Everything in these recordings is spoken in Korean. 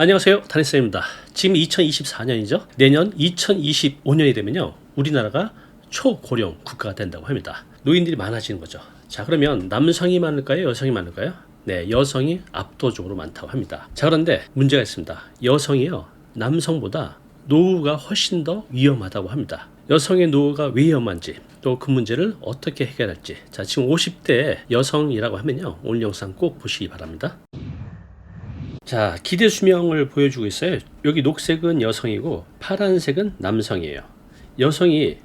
안녕하세요, 다니쌤입니다. 지금 2024년이죠. 내년 2025년이 되면요, 우리나라가 초고령 국가가 된다고 합니다. 노인들이 많아지는 거죠. 자, 그러면 남성이 많을까요, 여성이 많을까요? 네, 여성이 압도적으로 많다고 합니다. 자, 그런데 문제가 있습니다. 여성이요, 남성보다 노후가 훨씬 더 위험하다고 합니다. 여성의 노후가 왜 위험한지, 또 그 문제를 어떻게 해결할지. 자, 지금 50대 여성이라고 하면요, 오늘 영상 꼭 보시기 바랍니다. 자, 기대 수명을 보여주고 있어요. 여기 녹색은 여성이고 파란색은 남성이에요. 여성이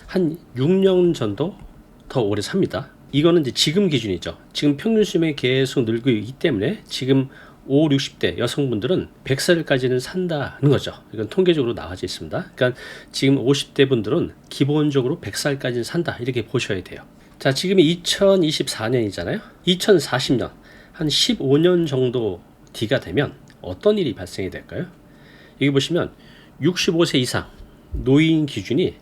한 6년 정도 더 오래 삽니다. 이거는 이제 지금 기준이죠. 지금 평균 수명이 계속 늘고 있기 때문에 지금 5, 60대 여성분들은 100살까지는 산다는 거죠. 이건 통계적으로 나와져 있습니다. 그러니까 지금 50대 분들은 기본적으로 100살까지는 산다, 이렇게 보셔야 돼요. 자, 지금이 2024년이잖아요. 2040년 한 15년 정도 뒤가 되면 어떤 일이 발생이 될까요? 여기 보시면 65세 이상 노인 기준이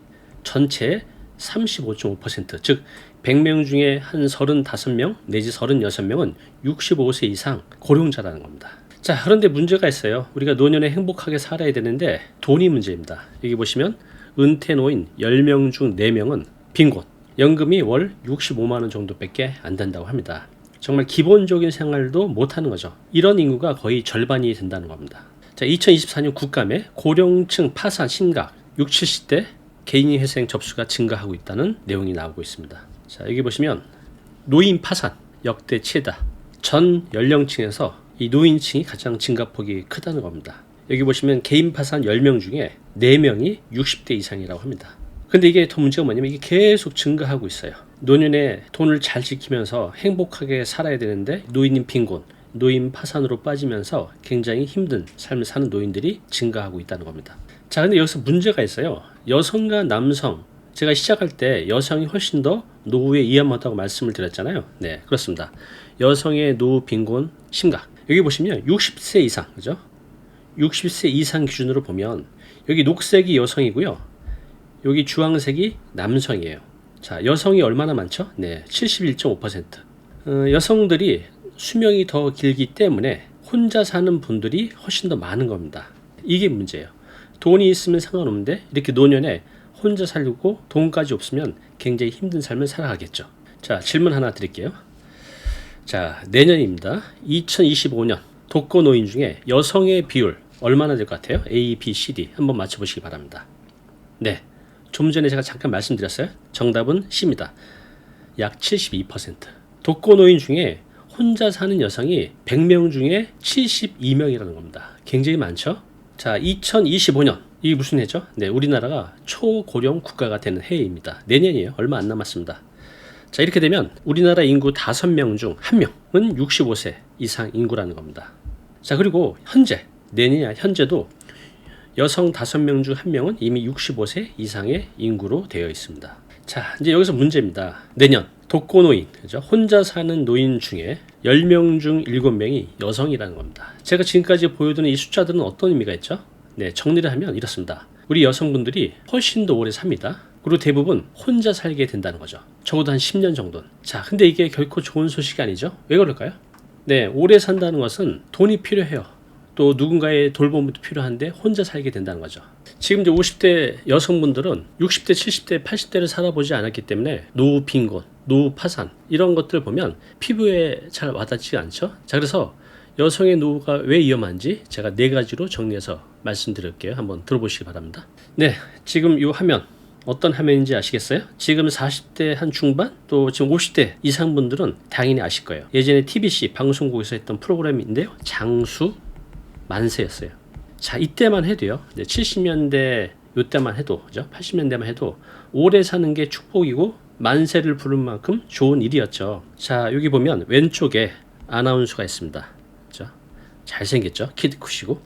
전체의 35.5%, 즉 100명 중에 한 35명 내지 36명은 65세 이상 고령자라는 겁니다. 자, 그런데 문제가 있어요. 우리가 노년에 행복하게 살아야 되는데 돈이 문제입니다. 여기 보시면 은퇴 노인 10명 중 4명은 빈곤, 연금이 월 65만 원 정도밖에 안 된다고 합니다. 정말 기본적인 생활도 못하는 거죠. 이런 인구가 거의 절반이 된다는 겁니다. 자, 2024년 국감에 고령층 파산 심각, 60, 70대 개인회생 접수가 증가하고 있다는 내용이 나오고 있습니다. 자, 여기 보시면 노인 파산 역대 최다. 전 연령층에서 이 노인층이 가장 증가폭이 크다는 겁니다. 여기 보시면 개인 파산 10명 중에 4명이 60대 이상이라고 합니다. 근데 이게 더 문제가 뭐냐면 이게 계속 증가하고 있어요. 노년에 돈을 잘 지키면서 행복하게 살아야 되는데 노인인 빈곤, 노인 파산으로 빠지면서 굉장히 힘든 삶을 사는 노인들이 증가하고 있다는 겁니다. 자, 근데 여기서 문제가 있어요. 여성과 남성, 제가 시작할 때 여성이 훨씬 더 노후에 위험하다고 말씀을 드렸잖아요. 네, 그렇습니다. 여성의 노후 빈곤 심각. 여기 보시면 60세 이상, 그죠? 60세 이상 기준으로 보면 여기 녹색이 여성이고요. 여기 주황색이 남성이에요. 자, 여성이 얼마나 많죠? 네, 71.5%. 여성들이 수명이 더 길기 때문에 혼자 사는 분들이 훨씬 더 많은 겁니다. 이게 문제예요. 돈이 있으면 상관없는데 이렇게 노년에 혼자 살고 돈까지 없으면 굉장히 힘든 삶을 살아가겠죠. 자, 질문 하나 드릴게요. 자, 내년입니다. 2025년 독거노인 중에 여성의 비율 얼마나 될 것 같아요? A, B, C, D 한번 맞춰보시기 바랍니다. 네, 좀 전에 제가 잠깐 말씀드렸어요. 정답은 C입니다. 약 72%. 독거노인 중에 혼자 사는 여성이 100명 중에 72명이라는 겁니다. 굉장히 많죠? 자, 2025년 이게 무슨 해죠? 네, 우리나라가 초고령 국가가 되는 해입니다. 내년이에요. 얼마 안 남았습니다. 자, 이렇게 되면 우리나라 인구 5명 중 1명은 65세 이상 인구라는 겁니다. 자, 그리고 현재 내년이야 현재도 여성 5명 중 1명은 이미 65세 이상의 인구로 되어 있습니다. 자, 이제 여기서 문제입니다. 내년 독거노인, 그죠? 혼자 사는 노인 중에 10명 중 7명이 여성이라는 겁니다. 제가 지금까지 보여드린 이 숫자들은 어떤 의미가 있죠? 네, 정리를 하면 이렇습니다. 우리 여성분들이 훨씬 더 오래 삽니다. 그리고 대부분 혼자 살게 된다는 거죠. 적어도 한 10년 정도는. 자, 근데 이게 결코 좋은 소식이 아니죠? 왜 그럴까요? 네, 오래 산다는 것은 돈이 필요해요. 또 누군가의 돌봄도 필요한데 혼자 살게 된다는 거죠. 지금 이제 50대 여성분들은 60대, 70대, 80대를 살아보지 않았기 때문에 노후 빈곤, 노후 파산 이런 것들을 보면 피부에 잘 와닿지 않죠. 자, 그래서 여성의 노후가 왜 위험한지 제가 4가지로 정리해서 말씀드릴게요. 한번 들어보시기 바랍니다. 네, 지금 이 화면 어떤 화면인지 아시겠어요? 지금 40대 한 중반 또 지금 50대 이상 분들은 당연히 아실 거예요. 예전에 TBC 방송국에서 했던 프로그램인데요. 장수 만세였어요. 자, 이때만 해도요. 70년대 이때만 해도, 그죠? 80년대만 해도 오래 사는 게 축복이고 만세를 부른 만큼 좋은 일이었죠. 자, 여기 보면 왼쪽에 아나운서가 있습니다. 그죠? 잘생겼죠? 키도 크시고.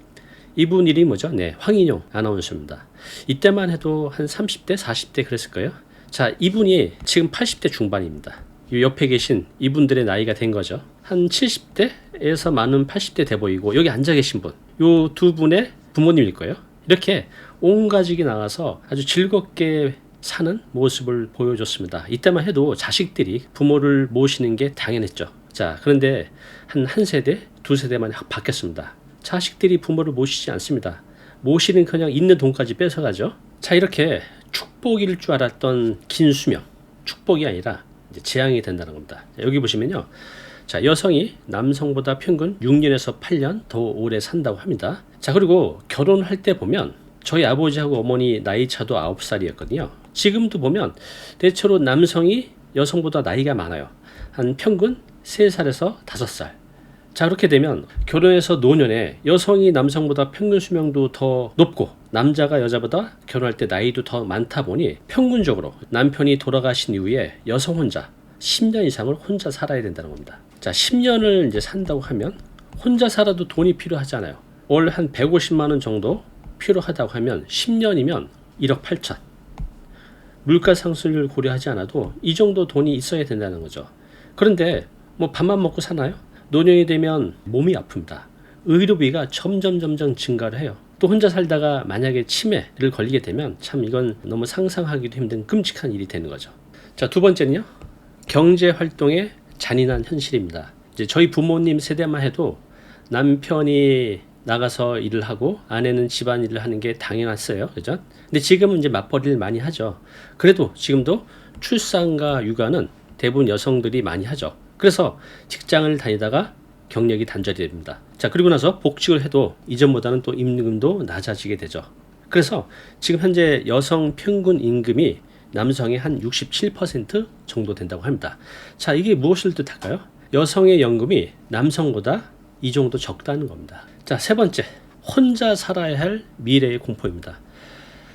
이분 이름이 뭐죠? 네, 황인용 아나운서입니다. 이때만 해도 한 30대, 40대 그랬을 거예요. 자, 이분이 지금 80대 중반입니다. 이 옆에 계신 이분들의 나이가 된 거죠. 한 70대에서 많은 80대 돼 보이고 여기 앉아 계신 분, 요 두 분의 부모님일 거예요. 이렇게 온 가족이 나와서 아주 즐겁게 사는 모습을 보여줬습니다. 이때만 해도 자식들이 부모를 모시는 게 당연했죠. 자, 그런데 한 세대, 두 세대만 바뀌었습니다. 자식들이 부모를 모시지 않습니다. 모시는커녕 있는 돈까지 뺏어가죠. 자, 이렇게 축복일 줄 알았던 긴 수명, 축복이 아니라 이제 재앙이 된다는 겁니다. 자, 여기 보시면요. 자, 여성이 남성보다 평균 6년에서 8년 더 오래 산다고 합니다. 자, 그리고 결혼할 때 보면 저희 아버지하고 어머니 나이 차도 9살이었거든요. 지금도 보면 대체로 남성이 여성보다 나이가 많아요. 한 평균 3살에서 5살. 자, 그렇게 되면 결혼해서 노년에 여성이 남성보다 평균 수명도 더 높고 남자가 여자보다 결혼할 때 나이도 더 많다 보니 평균적으로 남편이 돌아가신 이후에 여성 혼자 10년 이상을 혼자 살아야 된다는 겁니다. 자, 10년을 이제 산다고 하면 혼자 살아도 돈이 필요하잖아요. 월 한 150만 원 정도 필요하다고 하면 10년이면 1억 8천. 물가 상승률을 고려하지 않아도 이 정도 돈이 있어야 된다는 거죠. 그런데 뭐 밥만 먹고 사나요? 노년이 되면 몸이 아픕니다. 의료비가 점점 증가를 해요. 또 혼자 살다가 만약에 치매를 걸리게 되면 참 이건 너무 상상하기도 힘든 끔찍한 일이 되는 거죠. 자, 두 번째는요. 경제 활동의 잔인한 현실입니다. 이제 저희 부모님 세대만 해도 남편이 나가서 일을 하고 아내는 집안일을 하는 게 당연했어요. 그죠? 근데 지금은 이제 맞벌이를 많이 하죠. 그래도 지금도 출산과 육아는 대부분 여성들이 많이 하죠. 그래서 직장을 다니다가 경력이 단절이 됩니다. 자, 그리고 나서 복직을 해도 이전보다는 또 임금도 낮아지게 되죠. 그래서 지금 현재 여성 평균 임금이 남성의 한 67% 정도 된다고 합니다. 자, 이게 무엇을 뜻할까요? 여성의 연금이 남성보다 이 정도 적다는 겁니다. 자, 세 번째, 혼자 살아야 할 미래의 공포입니다.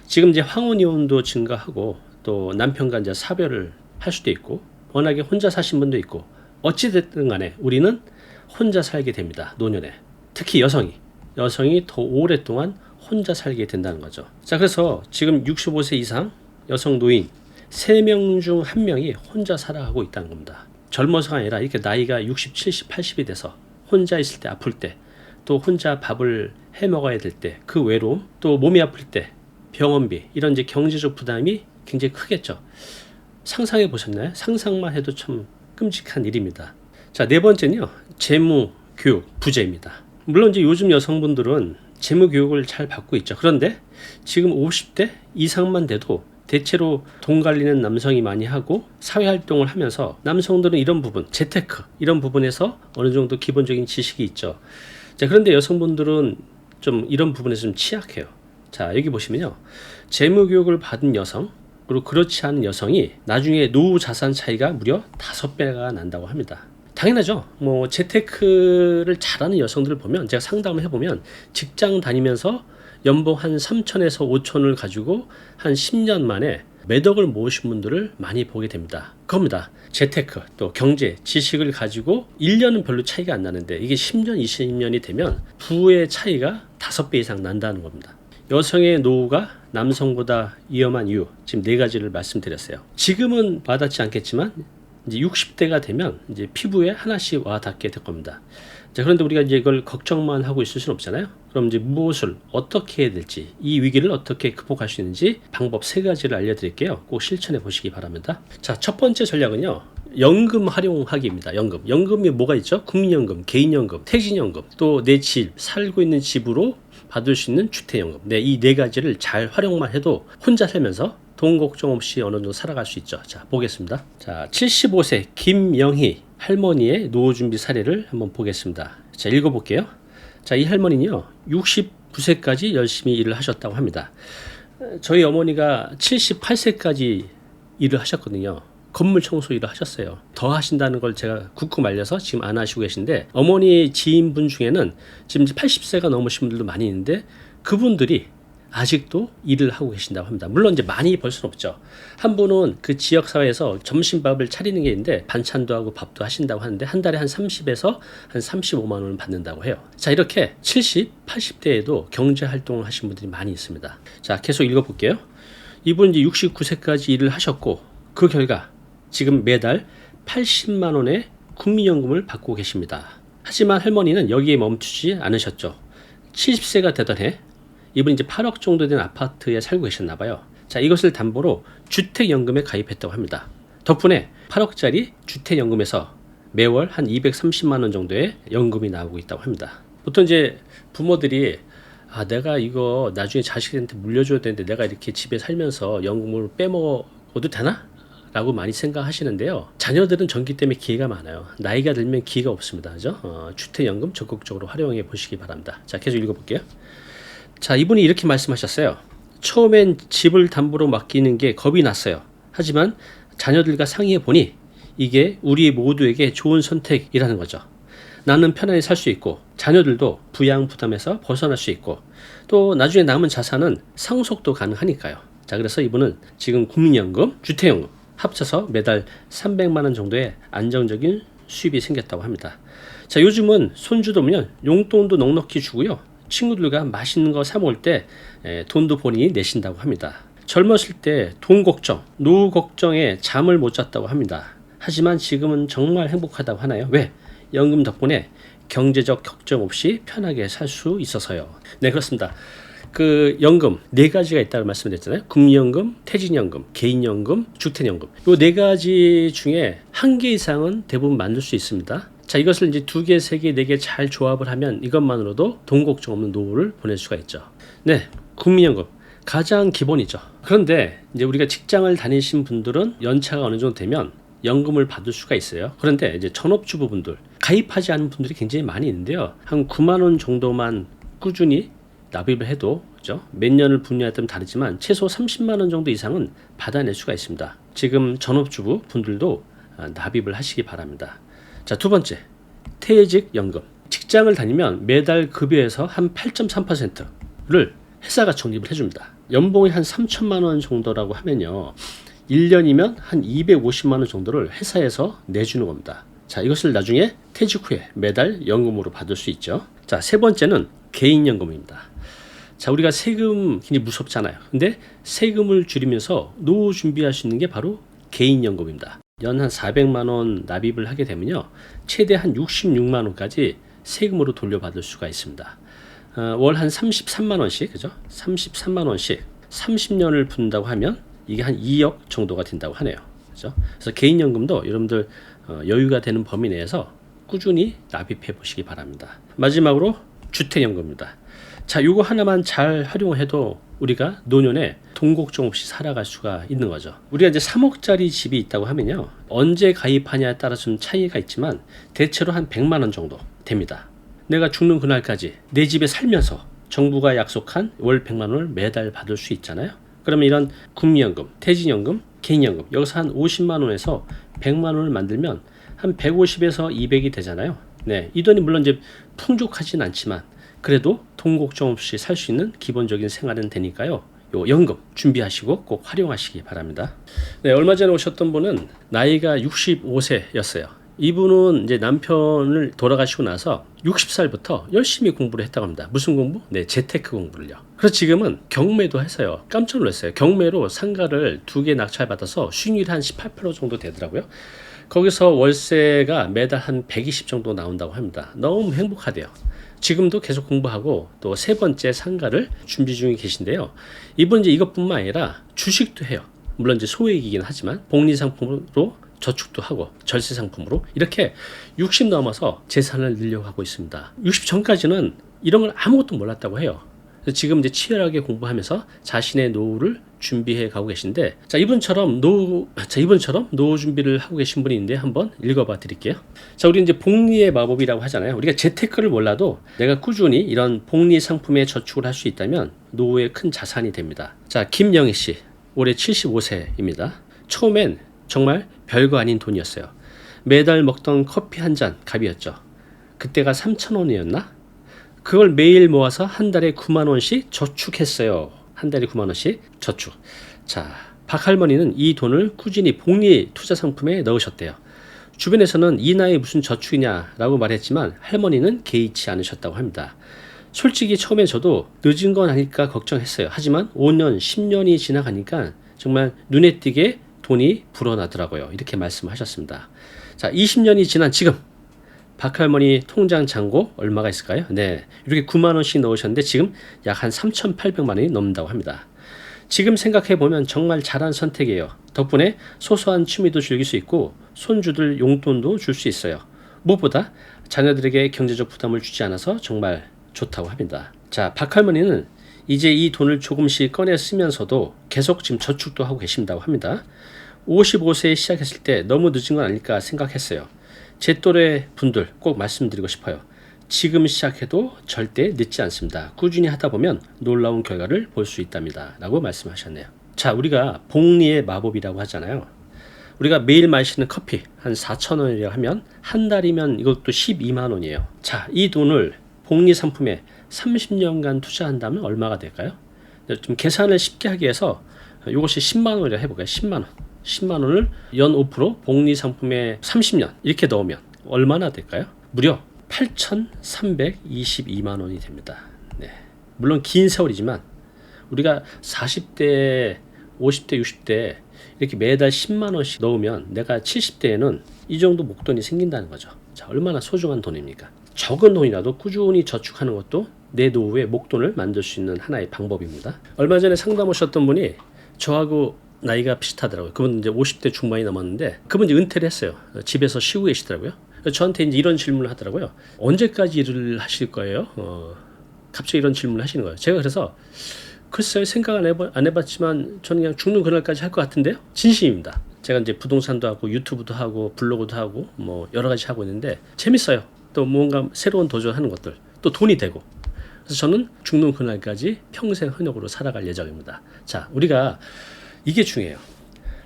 지금 이제 황혼이혼도 증가하고 또 남편과 이제 사별을 할 수도 있고 워낙에 혼자 사신 분도 있고 어찌됐든 간에 우리는 혼자 살게 됩니다. 노년에. 특히 여성이 더 오랫동안 혼자 살게 된다는 거죠. 자, 그래서 지금 65세 이상 여성 노인 3명 중 1명이 혼자 살아가고 있다는 겁니다. 젊어서가 아니라 이렇게 나이가 60, 70, 80이 돼서 혼자 있을 때 아플 때 또 혼자 밥을 해 먹어야 될 때 그 외로움 또 몸이 아플 때 병원비 이런 이제 경제적 부담이 굉장히 크겠죠. 상상해 보셨나요? 상상만 해도 참 끔찍한 일입니다. 자, 네 번째는요. 재무 교육 부재입니다. 물론 이제 요즘 여성분들은 재무 교육을 잘 받고 있죠. 그런데 지금 50대 이상만 돼도 대체로 돈 관리는 남성이 많이 하고 사회활동을 하면서 남성들은 이런 부분, 재테크 이런 부분에서 어느 정도 기본적인 지식이 있죠. 자, 그런데 여성분들은 좀 이런 부분에서 좀 취약해요. 자, 여기 보시면요. 재무교육을 받은 여성 그리고 그렇지 않은 여성이 나중에 노후 자산 차이가 무려 5배가 난다고 합니다. 당연하죠. 뭐 재테크를 잘하는 여성들을 보면 제가 상담을 해보면 직장 다니면서 연봉 한 3천에서 5천을 가지고 한 10년 만에 몇 억을 모으신 분들을 많이 보게 됩니다. 그겁니다. 재테크 또 경제 지식을 가지고 1년은 별로 차이가 안 나는데 이게 10년 20년이 되면 부의 차이가 5배 이상 난다는 겁니다. 여성의 노후가 남성보다 위험한 이유 지금 4가지를 말씀드렸어요. 지금은 와닿지 않겠지만 이제 60대가 되면 이제 피부에 하나씩 와 닿게 될 겁니다. 자, 그런데 우리가 이제 이걸 걱정만 하고 있을 수는 없잖아요. 그럼 이제 무엇을 어떻게 해야 될지, 이 위기를 어떻게 극복할 수 있는지 방법 3가지를 알려드릴게요. 꼭 실천해 보시기 바랍니다. 자, 첫 번째 전략은요. 연금 활용하기입니다. 연금이 뭐가 있죠? 국민연금, 개인연금, 퇴직연금, 또 내 집, 살고 있는 집으로 받을 수 있는 주택연금. 네, 이 4가지를 잘 활용만 해도 혼자 살면서 돈 걱정 없이 어느 정도 살아갈 수 있죠. 자, 보겠습니다. 자, 75세 김영희 할머니의 노후 준비 사례를 한번 보겠습니다. 자, 읽어볼게요. 자, 이 할머니는요, 69세까지 열심히 일을 하셨다고 합니다. 저희 어머니가 78세까지 일을 하셨거든요. 건물 청소 일을 하셨어요. 더 하신다는 걸 제가 굵고 말려서 지금 안 하시고 계신데, 어머니 지인분 중에는 지금 80세가 넘으신 분들도 많이 있는데, 그분들이 아직도 일을 하고 계신다고 합니다. 물론 이제 많이 벌 수는 없죠. 한 분은 그 지역사회에서 점심밥을 차리는 게 있는데 반찬도 하고 밥도 하신다고 하는데 한 달에 한 30에서 한 35만 원을 받는다고 해요. 자, 이렇게 70, 80대에도 경제활동을 하신 분들이 많이 있습니다. 자, 계속 읽어볼게요. 이분 이제 69세까지 일을 하셨고 그 결과 지금 매달 80만 원의 국민연금을 받고 계십니다. 하지만 할머니는 여기에 멈추지 않으셨죠. 70세가 되던 해 이분이 이제 8억 정도 된 아파트에 살고 계셨나 봐요. 자, 이것을 담보로 주택연금에 가입했다고 합니다. 덕분에 8억짜리 주택연금에서 매월 한 230만 원 정도의 연금이 나오고 있다고 합니다. 보통 이제 부모들이 내가 이거 나중에 자식한테 물려줘야 되는데 내가 이렇게 집에 살면서 연금을 빼먹어도 되나? 라고 많이 생각하시는데요. 자녀들은 전기 때문에 기회가 많아요. 나이가 들면 기회가 없습니다. 그죠? 주택연금 적극적으로 활용해 보시기 바랍니다. 자, 계속 읽어볼게요. 자, 이분이 이렇게 말씀하셨어요. 처음엔 집을 담보로 맡기는 게 겁이 났어요. 하지만 자녀들과 상의해 보니 이게 우리 모두에게 좋은 선택이라는 거죠. 나는 편안히 살 수 있고 자녀들도 부양 부담에서 벗어날 수 있고 또 나중에 남은 자산은 상속도 가능하니까요. 자, 그래서 이분은 지금 국민연금, 주택연금 합쳐서 매달 300만 원 정도의 안정적인 수입이 생겼다고 합니다. 자, 요즘은 손주도면 용돈도 넉넉히 주고요. 친구들과 맛있는 거 사 먹을 때 돈도 본인이 내신다고 합니다. 젊었을 때 돈 걱정, 노후 걱정에 잠을 못 잤다고 합니다. 하지만 지금은 정말 행복하다고 하나요? 왜? 연금 덕분에 경제적 걱정 없이 편하게 살 수 있어서요. 네, 그렇습니다. 그 연금 네 가지가 있다고 말씀드렸잖아요. 국민연금, 퇴직연금, 개인연금, 주택연금. 이 네 가지 중에 한 개 이상은 대부분 만들 수 있습니다. 자, 이것을 이제 2개, 3개, 4개 잘 조합을 하면 이것만으로도 돈 걱정 없는 노후를 보낼 수가 있죠. 네, 국민연금 가장 기본이죠. 그런데 이제 우리가 직장을 다니신 분들은 연차가 어느 정도 되면 연금을 받을 수가 있어요. 그런데 이제 전업주부분들 가입하지 않은 분들이 굉장히 많이 있는데요. 한 9만 원 정도만 꾸준히 납입을 해도 그죠? 몇 년을 분야에 따라 다르지만 최소 30만 원 정도 이상은 받아낼 수가 있습니다. 지금 전업주부 분들도 납입을 하시기 바랍니다. 자, 두 번째, 퇴직연금. 직장을 다니면 매달 급여에서 한 8.3%를 회사가 적립을 해줍니다. 연봉이 한 3천만 원 정도라고 하면요, 1년이면 한 250만 원 정도를 회사에서 내주는 겁니다. 자, 이것을 나중에 퇴직 후에 매달 연금으로 받을 수 있죠. 자, 세 번째는 개인연금입니다. 자, 우리가 세금 굉장히 무섭잖아요. 근데 세금을 줄이면서 노후 준비할 수 있는 게 바로 개인연금입니다. 연 한 400만 원 납입을 하게 되면요, 최대 한 66만 원까지 세금으로 돌려받을 수가 있습니다. 월 한 33만 원씩, 그죠? 33만 원씩 30년을 푼다고 하면 이게 한 2억 정도가 된다고 하네요. 그죠? 그래서 개인연금도 여러분들 여유가 되는 범위 내에서 꾸준히 납입해 보시기 바랍니다. 마지막으로 주택연금입니다. 자, 요거 하나만 잘 활용해도 우리가 노년에 돈 걱정 없이 살아갈 수가 있는 거죠. 우리가 이제 3억짜리 집이 있다고 하면요, 언제 가입하냐에 따라 좀 차이가 있지만 대체로 한 100만 원 정도 됩니다. 내가 죽는 그날까지 내 집에 살면서 정부가 약속한 월 100만 원을 매달 받을 수 있잖아요. 그러면 이런 국민연금, 퇴직연금, 개인연금 여기서 한 50만 원에서 100만 원을 만들면 한 150에서 200이 되잖아요. 네, 이 돈이 물론 이제 풍족하진 않지만 그래도 돈 걱정 없이 살 수 있는 기본적인 생활은 되니까요. 요 연금 준비하시고 꼭 활용하시기 바랍니다. 네, 얼마 전에 오셨던 분은 나이가 65세였어요. 이분은 이제 남편을 돌아가시고 나서 60살부터 열심히 공부를 했다고 합니다. 무슨 공부? 네, 재테크 공부를요. 그래서 지금은 경매도 해서요, 깜짝 놀랐어요. 경매로 상가를 2개 낙찰받아서 수익률이 한 18% 정도 되더라고요. 거기서 월세가 매달 한 120 정도 나온다고 합니다. 너무 행복하대요. 지금도 계속 공부하고 또 세 번째 상가를 준비 중에 계신데요. 이분 이제 이것뿐만 아니라 주식도 해요. 물론 이제 소액이긴 하지만 복리 상품으로 저축도 하고 절세 상품으로 이렇게 60 넘어서 재산을 늘려고 하고 있습니다. 60 전까지는 이런 걸 아무것도 몰랐다고 해요. 지금 이제 치열하게 공부하면서 자신의 노후를 준비해 가고 계신데, 이분처럼 노후 준비를 하고 계신 분이 있는데 한번 읽어봐 드릴게요. 자, 우리 이제 복리의 마법이라고 하잖아요. 우리가 재테크를 몰라도 내가 꾸준히 이런 복리 상품에 저축을 할 수 있다면 노후에 큰 자산이 됩니다. 자, 김영희 씨 올해 75세입니다. 처음엔 정말 별거 아닌 돈이었어요. 매달 먹던 커피 한 잔 값이었죠. 그때가 3,000원이었나? 그걸 매일 모아서 한 달에 9만 원씩 저축했어요. 한 달에 9만 원씩 저축. 자, 박 할머니는 이 돈을 꾸준히 복리 투자 상품에 넣으셨대요. 주변에서는 이 나이에 무슨 저축이냐라고 말했지만 할머니는 개의치 않으셨다고 합니다. 솔직히 처음에 저도 늦은 건 아닐까 걱정했어요. 하지만 5년, 10년이 지나가니까 정말 눈에 띄게 돈이 불어나더라고요. 이렇게 말씀하셨습니다. 자, 20년이 지난 지금 박할머니 통장 잔고 얼마가 있을까요? 네, 이렇게 9만 원씩 넣으셨는데 지금 약 한 3,800만 원이 넘는다고 합니다. 지금 생각해보면 정말 잘한 선택이에요. 덕분에 소소한 취미도 즐길 수 있고 손주들 용돈도 줄 수 있어요. 무엇보다 자녀들에게 경제적 부담을 주지 않아서 정말 좋다고 합니다. 자, 박 할머니는 이제 이 돈을 조금씩 꺼내 쓰면서도 계속 지금 저축도 하고 계신다고 합니다. 55세에 시작했을 때 너무 늦은 건 아닐까 생각했어요. 제 또래 분들 꼭 말씀드리고 싶어요. 지금 시작해도 절대 늦지 않습니다. 꾸준히 하다 보면 놀라운 결과를 볼 수 있답니다. 라고 말씀하셨네요. 자, 우리가 복리의 마법이라고 하잖아요. 우리가 매일 마시는 커피 한 4,000원이라고 하면 한 달이면 이것도 12만 원이에요. 자, 이 돈을 복리 상품에 30년간 투자한다면 얼마가 될까요? 좀 계산을 쉽게 하기 위해서 이것이 10만 원이라 해볼까요? 10만 원. 10만 원을 연 5% 복리 상품에 30년 이렇게 넣으면 얼마나 될까요? 무려 8,322만 원이 됩니다. 네. 물론 긴 세월이지만 우리가 40대, 50대, 60대 이렇게 매달 10만 원씩 넣으면 내가 70대에는 이 정도 목돈이 생긴다는 거죠. 자, 얼마나 소중한 돈입니까? 적은 돈이라도 꾸준히 저축하는 것도 내 노후에 목돈을 만들 수 있는 하나의 방법입니다. 얼마 전에 상담 오셨던 분이 저하고 나이가 비슷하더라고요. 그분 이제 50대 중반이 넘었는데 그분 이제 은퇴를 했어요. 집에서 쉬고 계시더라고요. 저한테 이제 이런 질문을 하더라고요. 언제까지 일을 하실 거예요? 갑자기 이런 질문을 하시는 거예요. 제가 그래서 글쎄요, 생각 안 해봤지만 저는 그냥 죽는 그날까지 할 것 같은데요. 진심입니다. 제가 이제 부동산도 하고 유튜브도 하고 블로그도 하고 뭐 여러 가지 하고 있는데 재밌어요. 또 뭔가 새로운 도전하는 것들 또 돈이 되고 그래서 저는 죽는 그날까지 평생 현역으로 살아갈 예정입니다. 자, 우리가 이게 중요해요.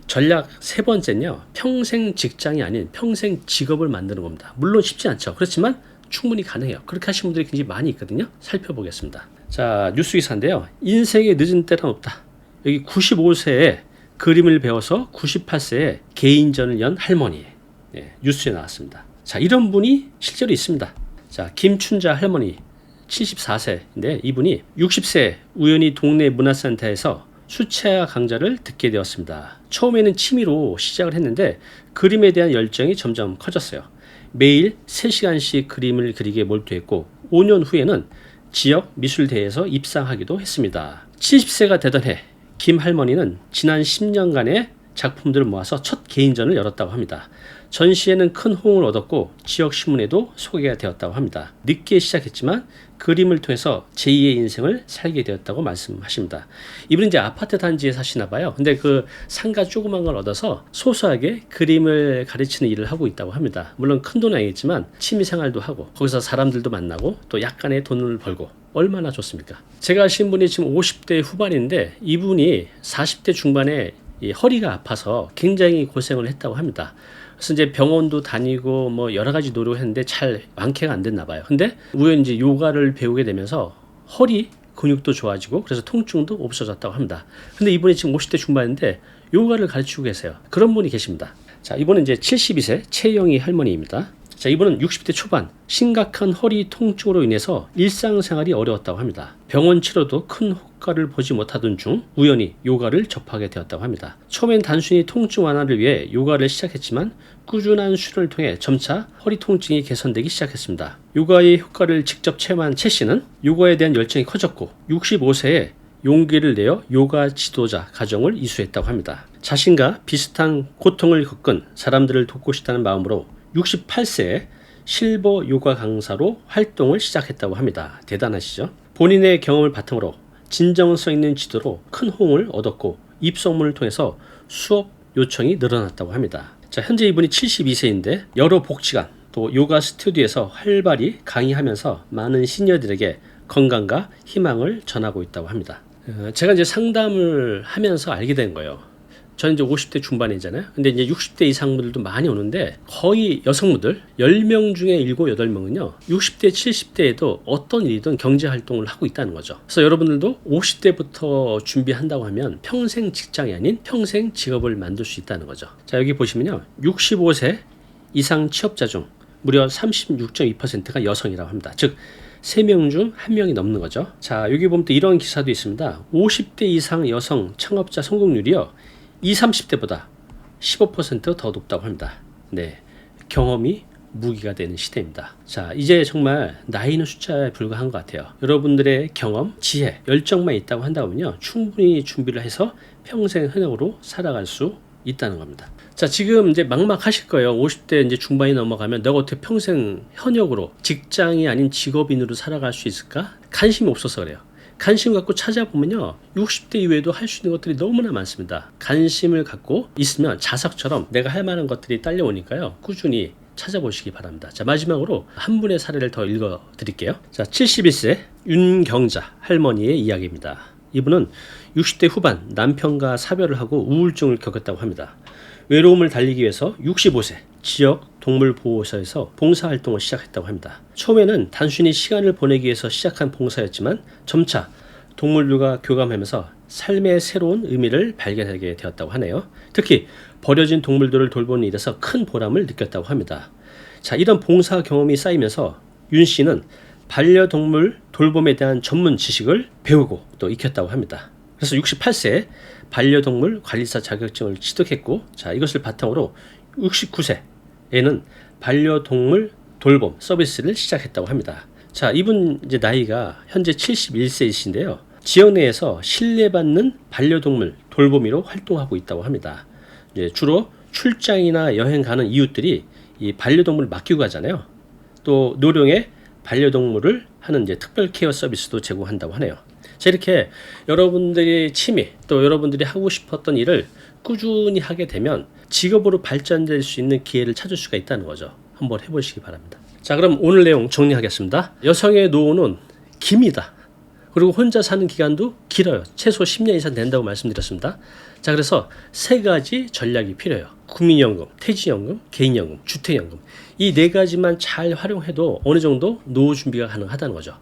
전략 세 번째는요. 평생 직장이 아닌 평생 직업을 만드는 겁니다. 물론 쉽지 않죠. 그렇지만 충분히 가능해요. 그렇게 하신 분들이 굉장히 많이 있거든요. 살펴보겠습니다. 자, 뉴스 기사인데요. 인생의 늦은 때는 없다. 여기 95세에 그림을 배워서 98세에 개인전을 연 할머니. 예, 뉴스에 나왔습니다. 자, 이런 분이 실제로 있습니다. 자, 김춘자 할머니 74세인데 이분이 60세 우연히 동네 문화센터에서 수채화 강좌를 듣게 되었습니다. 처음에는 취미로 시작을 했는데 그림에 대한 열정이 점점 커졌어요. 매일 3시간씩 그림을 그리기에 몰두했고 5년 후에는 지역 미술대회에서 입상하기도 했습니다. 70세가 되던 해 김 할머니는 지난 10년간의 작품들을 모아서 첫 개인전을 열었다고 합니다. 전시회는 큰 호응을 얻었고 지역 신문에도 소개가 되었다고 합니다. 늦게 시작했지만 그림을 통해서 제2의 인생을 살게 되었다고 말씀하십니다. 이분은 이제 아파트 단지에 사시나 봐요. 근데 그 상가 조그만 걸 얻어서 소소하게 그림을 가르치는 일을 하고 있다고 합니다. 물론 큰 돈은 아니겠지만 취미 생활도 하고 거기서 사람들도 만나고 또 약간의 돈을 벌고 얼마나 좋습니까? 제가 아신 분이 지금 50대 후반인데 이분이 40대 중반에 이 허리가 아파서 굉장히 고생을 했다고 합니다. 그래서 이제 병원도 다니고 뭐 여러 가지 노력을 했는데 잘 완쾌가 안 됐나 봐요. 근데 우연히 이제 요가를 배우게 되면서 허리 근육도 좋아지고 그래서 통증도 없어졌다고 합니다. 근데 이분이 지금 50대 중반인데 요가를 가르치고 계세요. 그런 분이 계십니다. 자, 이분은 이제 72세 최영희 할머니입니다. 자, 이분은 60대 초반 심각한 허리 통증으로 인해서 일상생활이 어려웠다고 합니다. 병원 치료도 큰 효과를 보지 못하던 중 우연히 요가를 접하게 되었다고 합니다. 처음엔 단순히 통증 완화를 위해 요가를 시작했지만 꾸준한 수련을 통해 점차 허리 통증이 개선되기 시작했습니다. 요가의 효과를 직접 체험한 최 씨는 요가에 대한 열정이 커졌고 65세에 용기를 내어 요가 지도자 과정을 이수했다고 합니다. 자신과 비슷한 고통을 겪은 사람들을 돕고 싶다는 마음으로 68세에 실버 요가 강사로 활동을 시작했다고 합니다. 대단하시죠? 본인의 경험을 바탕으로 진정성 있는 지도로 큰 호응을 얻었고 입소문을 통해서 수업 요청이 늘어났다고 합니다. 자, 현재 이분이 72세인데 여러 복지관 또 요가 스튜디오에서 활발히 강의하면서 많은 시니어들에게 건강과 희망을 전하고 있다고 합니다. 제가 이제 상담을 하면서 알게 된 거예요. 저는 이제 50대 중반이잖아요. 근데 이제 60대 이상 분들도 많이 오는데 거의 여성분들 10명 중에 7, 8명은요. 60대, 70대에도 어떤 일이든 경제 활동을 하고 있다는 거죠. 그래서 여러분들도 50대부터 준비한다고 하면 평생 직장이 아닌 평생 직업을 만들 수 있다는 거죠. 자, 여기 보시면요. 65세 이상 취업자 중 무려 36.2%가 여성이라고 합니다. 즉 3명 중 1명이 넘는 거죠. 자, 여기 보면 또 이런 기사도 있습니다. 50대 이상 여성 창업자 성공률이요. 20, 30대보다 15% 더 높다고 합니다. 네, 경험이 무기가 되는 시대입니다. 자, 이제 정말 나이는 숫자에 불과한 것 같아요. 여러분들의 경험, 지혜, 열정만 있다고 한다면요. 충분히 준비를 해서 평생 현역으로 살아갈 수 있다는 겁니다. 자, 지금 이제 막막하실 거예요. 50대 이제 중반이 넘어가면 내가 어떻게 평생 현역으로 직장이 아닌 직업인으로 살아갈 수 있을까? 관심이 없어서 그래요. 관심 갖고 찾아보면요, 60대 이후에도 할 수 있는 것들이 너무나 많습니다. 관심을 갖고 있으면 자석처럼 내가 할 만한 것들이 딸려오니까요, 꾸준히 찾아보시기 바랍니다. 자, 마지막으로 한 분의 사례를 더 읽어 드릴게요. 자, 71세 윤경자 할머니의 이야기입니다. 이분은 60대 후반 남편과 사별을 하고 우울증을 겪었다고 합니다. 외로움을 달리기 위해서 65세 지역 동물보호소에서 봉사활동을 시작했다고 합니다. 처음에는 단순히 시간을 보내기 위해서 시작한 봉사였지만 점차 동물들과 교감하면서 삶의 새로운 의미를 발견하게 되었다고 하네요. 특히 버려진 동물들을 돌보는 일에서 큰 보람을 느꼈다고 합니다. 자, 이런 봉사 경험이 쌓이면서 윤 씨는 반려동물 돌봄에 대한 전문 지식을 배우고 또 익혔다고 합니다. 그래서 68세에 반려동물 관리사 자격증을 취득했고, 자, 이것을 바탕으로 69세에는 반려동물 돌봄 서비스를 시작했다고 합니다. 자, 이분 이제 나이가 현재 71세이신데요. 지역 내에서 신뢰받는 반려동물 돌보미로 활동하고 있다고 합니다. 이제 주로 출장이나 여행 가는 이웃들이 이 반려동물을 맡기고 가잖아요. 또 노령의 반려동물을 하는 이제 특별 케어 서비스도 제공한다고 하네요. 자, 이렇게 여러분들의 취미 또 여러분들이 하고 싶었던 일을 꾸준히 하게 되면 직업으로 발전될 수 있는 기회를 찾을 수가 있다는 거죠. 한번 해보시기 바랍니다. 자, 그럼 오늘 내용 정리하겠습니다. 여성의 노후는 깁니다. 그리고 혼자 사는 기간도 길어요. 최소 10년 이상 된다고 말씀드렸습니다. 자, 그래서 세 가지 전략이 필요해요. 국민연금, 퇴직연금, 개인연금, 주택연금. 이 네 가지만 잘 활용해도 어느 정도 노후 준비가 가능하다는 거죠.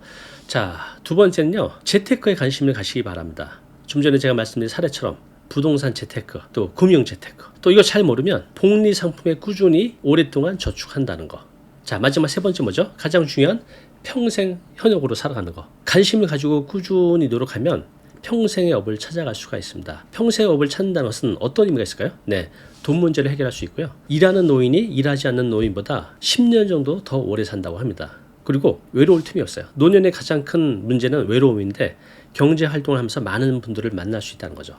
자, 두 번째는요, 재테크에 관심을 가시기 바랍니다. 좀 전에 제가 말씀드린 사례처럼 부동산 재테크, 또 금융 재테크, 또 이거 잘 모르면 복리 상품에 꾸준히 오랫동안 저축한다는 거. 자, 마지막 세 번째 뭐죠? 가장 중요한 평생 현역으로 살아가는 거. 관심을 가지고 꾸준히 노력하면 평생의 업을 찾아갈 수가 있습니다. 평생의 업을 찾는다는 것은 어떤 의미가 있을까요? 네, 돈 문제를 해결할 수 있고요. 일하는 노인이 일하지 않는 노인보다 10년 정도 더 오래 산다고 합니다. 그리고 외로울 틈이 없어요. 노년의 가장 큰 문제는 외로움인데 경제 활동을 하면서 많은 분들을 만날 수 있다는 거죠.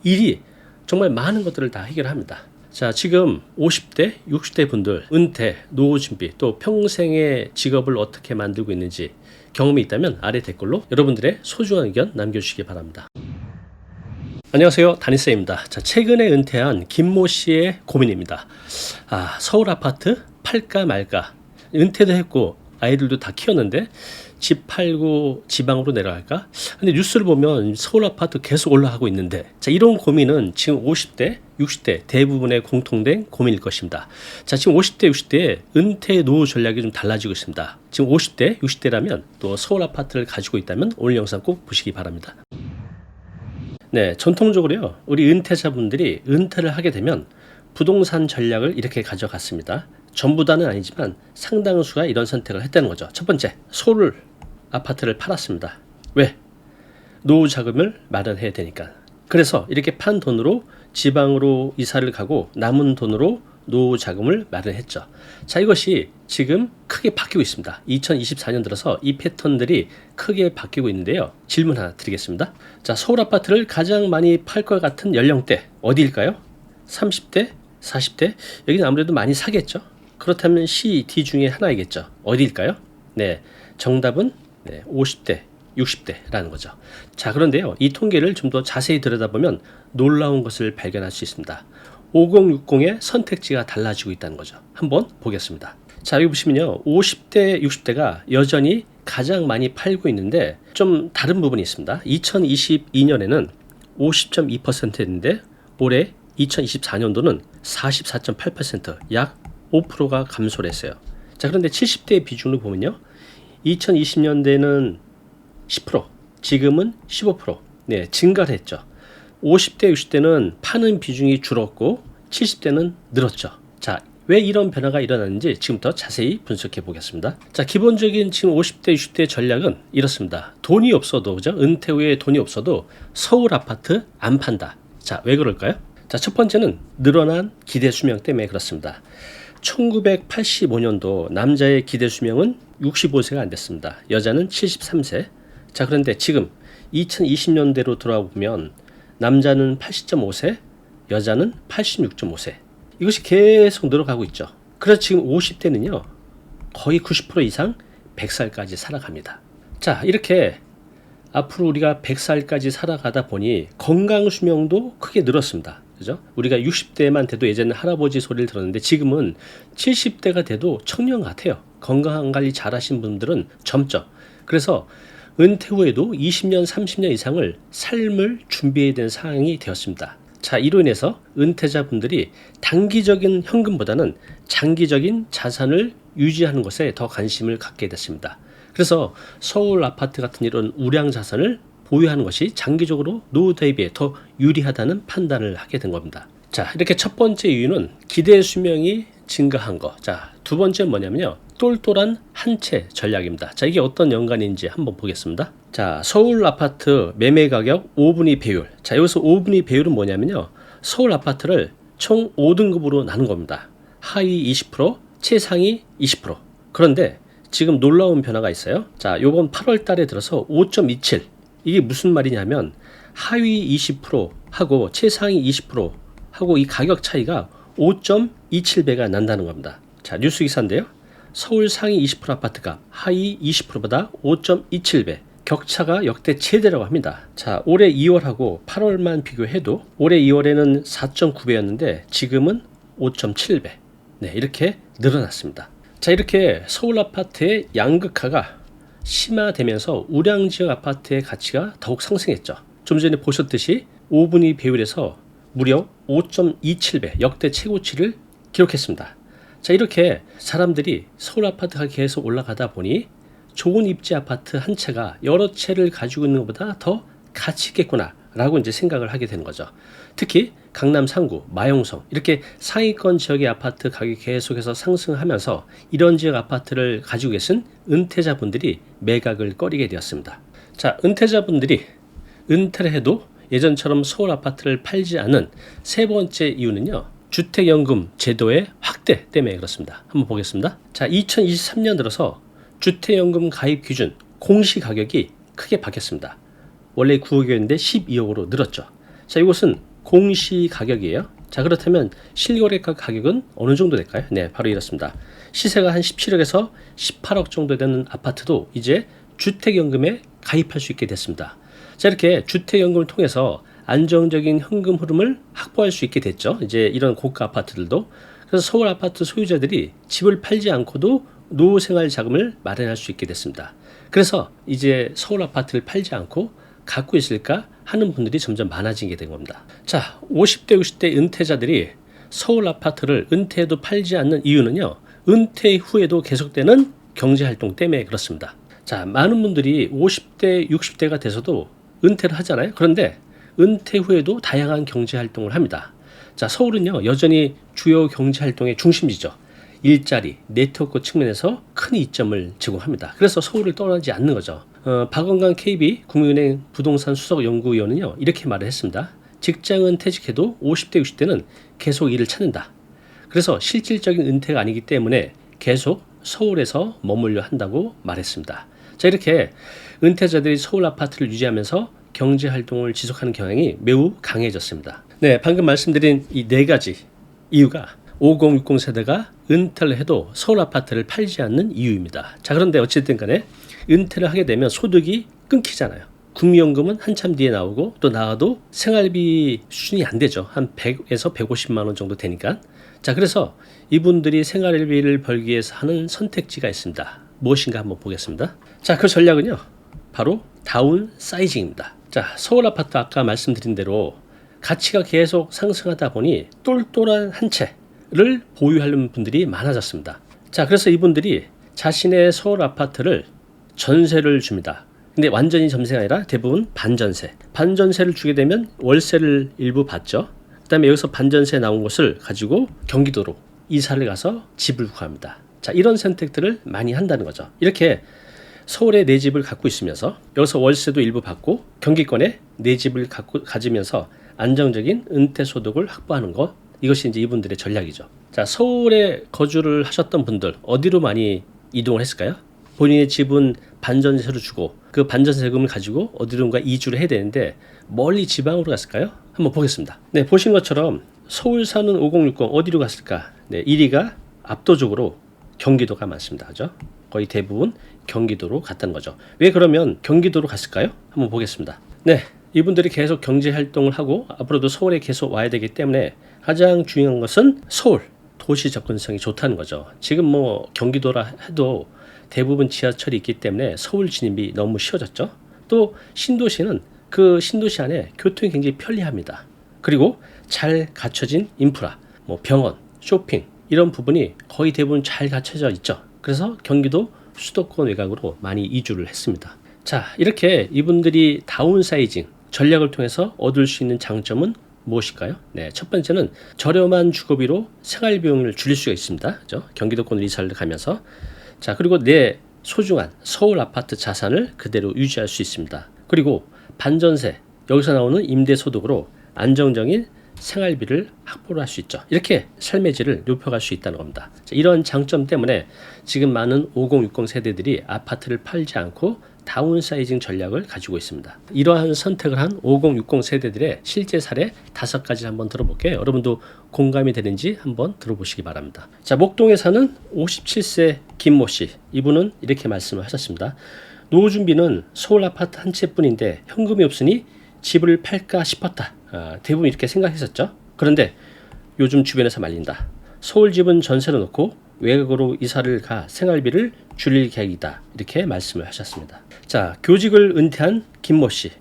일이 정말 많은 것들을 다 해결합니다. 자, 지금 50대, 60대 분들 은퇴, 노후 준비, 또 평생의 직업을 어떻게 만들고 있는지 경험이 있다면 아래 댓글로 여러분들의 소중한 의견 남겨주시기 바랍니다. 안녕하세요, 다니쌤입니다. 자, 최근에 은퇴한 김모 씨의 고민입니다. 서울 아파트 팔까 말까. 은퇴도 했고 아이들도 다 키웠는데 집 팔고 지방으로 내려갈까? 근데 뉴스를 보면 서울 아파트 계속 올라가고 있는데, 자, 이런 고민은 지금 50대, 60대 대부분의 공통된 고민일 것입니다. 자, 지금 50대, 60대의 은퇴 노후 전략이 좀 달라지고 있습니다. 지금 50대, 60대라면 또 서울 아파트를 가지고 있다면 오늘 영상 꼭 보시기 바랍니다. 네, 전통적으로요, 우리 은퇴자분들이 은퇴를 하게 되면 부동산 전략을 이렇게 가져갔습니다. 전부 다는 아니지만 상당수가 이런 선택을 했다는 거죠. 첫 번째, 서울 아파트를 팔았습니다. 왜? 노후 자금을 마련해야 되니까. 그래서 이렇게 판 돈으로 지방으로 이사를 가고 남은 돈으로 노후 자금을 마련했죠. 자, 이것이 지금 크게 바뀌고 있습니다. 2024년 들어서 이 패턴들이 크게 바뀌고 있는데요. 질문 하나 드리겠습니다. 자, 서울 아파트를 가장 많이 팔 것 같은 연령대 어디일까요? 30대, 40대? 여기는 아무래도 많이 사겠죠. 그렇다면 C, D 중에 하나이겠죠. 어디일까요? 네, 정답은 50대, 60대라는 거죠. 자, 그런데요, 이 통계를 좀 더 자세히 들여다보면 놀라운 것을 발견할 수 있습니다. 5060의 선택지가 달라지고 있다는 거죠. 한번 보겠습니다. 자, 여기 보시면요, 50대, 60대가 여전히 가장 많이 팔고 있는데 좀 다른 부분이 있습니다. 2022년에는 50.2%였는데 올해 2024년도는 44.8%, 약 5%가 감소를 했어요. 자, 그런데 70대의 비중을 보면요, 2020년대는 10%, 지금은 15%, 네, 증가를 했죠. 50대, 60대는 파는 비중이 줄었고 70대는 늘었죠. 자, 왜 이런 변화가 일어났는지 지금부터 자세히 분석해 보겠습니다. 자, 기본적인 지금 50대, 60대 전략은 이렇습니다. 돈이 없어도, 그죠? 은퇴 후에 돈이 없어도 서울 아파트 안 판다. 자, 왜 그럴까요? 자, 첫 번째는 늘어난 기대 수명 때문에 그렇습니다. 1985년도 남자의 기대 수명은 65세가 안 됐습니다. 여자는 73세. 자, 그런데 지금 2020년대로 돌아보면 남자는 80.5세, 여자는 86.5세. 이것이 계속 늘어가고 있죠. 그래서 지금 50대는요, 거의 90% 이상 100살까지 살아갑니다. 자, 이렇게 앞으로 우리가 100살까지 살아가다 보니 건강 수명도 크게 늘었습니다. 그죠? 우리가 60대만 돼도 예전에 할아버지 소리를 들었는데 지금은 70대가 돼도 청년 같아요. 건강 관리 잘 하신 분들은 젊죠. 그래서 은퇴 후에도 20년, 30년 이상을 삶을 준비해야 되는 상황이 되었습니다. 자, 이로 인해서 은퇴자분들이 단기적인 현금보다는 장기적인 자산을 유지하는 것에 더 관심을 갖게 됐습니다. 그래서 서울 아파트 같은 이런 우량 자산을 보유하는 것이 장기적으로 노후 대비에 더 유리하다는 판단을 하게 된 겁니다. 자, 이렇게 첫 번째 이유는 기대 수명이 증가한 거. 자, 두 번째는 뭐냐면요, 똘똘한 한 채 전략입니다. 자, 이게 어떤 연관인지 한번 보겠습니다. 자, 서울 아파트 매매 가격 5분위 배율. 자, 여기서 5분위 배율은 뭐냐면요, 서울 아파트를 총 5등급으로 나눈 겁니다. 하위 20%, 최상위 20%. 그런데 지금 놀라운 변화가 있어요. 자, 요번 8월 달에 들어서 5.27. 이게 무슨 말이냐면 하위 20%하고 최상위 20%하고 이 가격 차이가 5.27배가 난다는 겁니다. 자, 뉴스 기사인데요. 서울 상위 20% 아파트가 하위 20%보다 5.27배. 격차가 역대 최대라고 합니다. 자, 올해 2월하고 8월만 비교해도 올해 2월에는 4.9배였는데 지금은 5.7배. 네, 이렇게 늘어났습니다. 자, 이렇게 서울 아파트의 양극화가 심화되면서 우량 지역 아파트의 가치가 더욱 상승했죠. 좀 전에 보셨듯이 5분위 배율에서 무려 5.27배 역대 최고치를 기록했습니다. 자, 이렇게 사람들이 서울 아파트가 계속 올라가다 보니 좋은 입지 아파트 한 채가 여러 채를 가지고 있는 것보다 더 가치 있겠구나 라고 이제 생각을 하게 되는 거죠. 특히 강남 상구, 마용성 이렇게 상위권 지역의 아파트 가격이 계속해서 상승하면서 이런 지역 아파트를 가지고 계신 은퇴자분들이 매각을 꺼리게 되었습니다. 자, 은퇴자분들이 은퇴를 해도 예전처럼 서울 아파트를 팔지 않은 세 번째 이유는요, 주택연금 제도의 확대 때문에 그렇습니다. 한번 보겠습니다. 자, 2023년 들어서 주택연금 가입 기준 공시 가격이 크게 바뀌었습니다. 원래 9억이었는데 12억으로 늘었죠. 자, 이것은 공시 가격이에요. 자, 그렇다면 실거래가 가격은 어느 정도 될까요? 네, 바로 이렇습니다. 시세가 한 17억에서 18억 정도 되는 아파트도 이제 주택연금에 가입할 수 있게 됐습니다. 자, 이렇게 주택연금을 통해서 안정적인 현금 흐름을 확보할 수 있게 됐죠. 이제 이런 고가 아파트들도. 그래서 서울 아파트 소유자들이 집을 팔지 않고도 노후 생활 자금을 마련할 수 있게 됐습니다. 그래서 이제 서울 아파트를 팔지 않고 갖고 있을까 하는 분들이 점점 많아지게 된 겁니다. 자, 50대, 60대 은퇴자들이 서울 아파트를 은퇴해도 팔지 않는 이유는요, 은퇴 후에도 계속되는 경제활동 때문에 그렇습니다. 자, 많은 분들이 50대, 60대가 돼서도 은퇴를 하잖아요. 그런데 은퇴 후에도 다양한 경제활동을 합니다. 자, 서울은요, 여전히 주요 경제활동의 중심지죠. 일자리, 네트워크 측면에서 큰 이점을 제공합니다. 그래서 서울을 떠나지 않는 거죠. 박원강 KB 국민은행 부동산 수석 연구위원은요, 이렇게 말을 했습니다. 직장은 퇴직해도 50대, 60대는 계속 일을 찾는다. 그래서 실질적인 은퇴가 아니기 때문에 계속 서울에서 머물려 한다고 말했습니다. 자, 이렇게 은퇴자들이 서울 아파트를 유지하면서 경제활동을 지속하는 경향이 매우 강해졌습니다. 네, 방금 말씀드린 이 네 가지 이유가 50, 60 세대가 은퇴를 해도 서울 아파트를 팔지 않는 이유입니다. 자, 그런데 어쨌든 간에 은퇴를 하게 되면 소득이 끊기잖아요. 국민연금은 한참 뒤에 나오고 또 나와도 생활비 수준이 안 되죠. 한 100에서 150만 원 정도 되니까. 자, 그래서 이분들이 생활비를 벌기 위해서 하는 선택지가 있습니다. 무엇인가 한번 보겠습니다. 자, 그 전략은요, 바로 다운 사이징입니다. 자, 서울 아파트 아까 말씀드린 대로 가치가 계속 상승하다 보니 똘똘한 한 채를 보유하는 분들이 많아졌습니다. 자, 그래서 이분들이 자신의 서울 아파트를 전세를 줍니다. 근데 완전히 전세가 아니라 대부분 반전세. 반전세를 주게 되면 월세를 일부 받죠. 그 다음에 여기서 반전세 나온 것을 가지고 경기도로 이사를 가서 집을 구합니다. 자, 이런 선택들을 많이 한다는 거죠. 이렇게 서울에 내 집을 갖고 있으면서 여기서 월세도 일부 받고 경기권에 내 집을 가지면서 안정적인 은퇴 소득을 확보하는 것, 이것이 이제 이분들의 전략이죠. 자, 서울에 거주를 하셨던 분들 어디로 많이 이동을 했을까요? 본인의 집은 반전세로 주고 그 반전세금을 가지고 어디론가 이주를 해야 되는데 멀리 지방으로 갔을까요? 한번 보겠습니다. 네, 보신 것처럼 서울 사는 5060 어디로 갔을까? 네, 1위가 압도적으로 경기도가 많습니다. 그죠? 거의 대부분 경기도로 갔다는 거죠. 왜 그러면 경기도로 갔을까요? 한번 보겠습니다. 네, 이분들이 계속 경제 활동을 하고 앞으로도 서울에 계속 와야 되기 때문에 가장 중요한 것은 서울 도시 접근성이 좋다는 거죠. 지금 뭐 경기도라 해도 대부분 지하철이 있기 때문에 서울 진입이 너무 쉬워졌죠. 또 신도시는 그 신도시 안에 교통이 굉장히 편리합니다. 그리고 잘 갖춰진 인프라, 뭐 병원, 쇼핑 이런 부분이 거의 대부분 잘 갖춰져 있죠. 그래서 경기도 수도권 외곽으로 많이 이주를 했습니다. 자, 이렇게 이분들이 다운사이징 전략을 통해서 얻을 수 있는 장점은 무엇일까요? 네, 첫 번째는 저렴한 주거비로 생활비용을 줄일 수가 있습니다. 그죠? 경기도권으로 이사를 가면서. 자, 그리고 내 소중한 서울 아파트 자산을 그대로 유지할 수 있습니다. 그리고 반전세, 여기서 나오는 임대소득으로 안정적인 생활비를 확보를 할 수 있죠. 이렇게 삶의 질을 높여갈 수 있다는 겁니다. 자, 이런 장점 때문에 지금 많은 5060 세대들이 아파트를 팔지 않고 다운사이징 전략을 가지고 있습니다. 이러한 선택을 한 5060 세대들의 실제 사례 5가지 한번 들어볼게요. 여러분도 공감이 되는지 한번 들어보시기 바랍니다. 자, 목동에 사는 57세 김모 씨, 이분은 이렇게 말씀을 하셨습니다. 노후 준비는 서울 아파트 한 채뿐인데 현금이 없으니 집을 팔까 싶었다. 대부분 이렇게 생각했었죠. 그런데 요즘 주변에서 말린다. 서울 집은 전세로 놓고 외곽으로 이사를 가 생활비를 줄일 계획이다. 이렇게 말씀을 하셨습니다. 자, 교직을 은퇴한 김모 씨.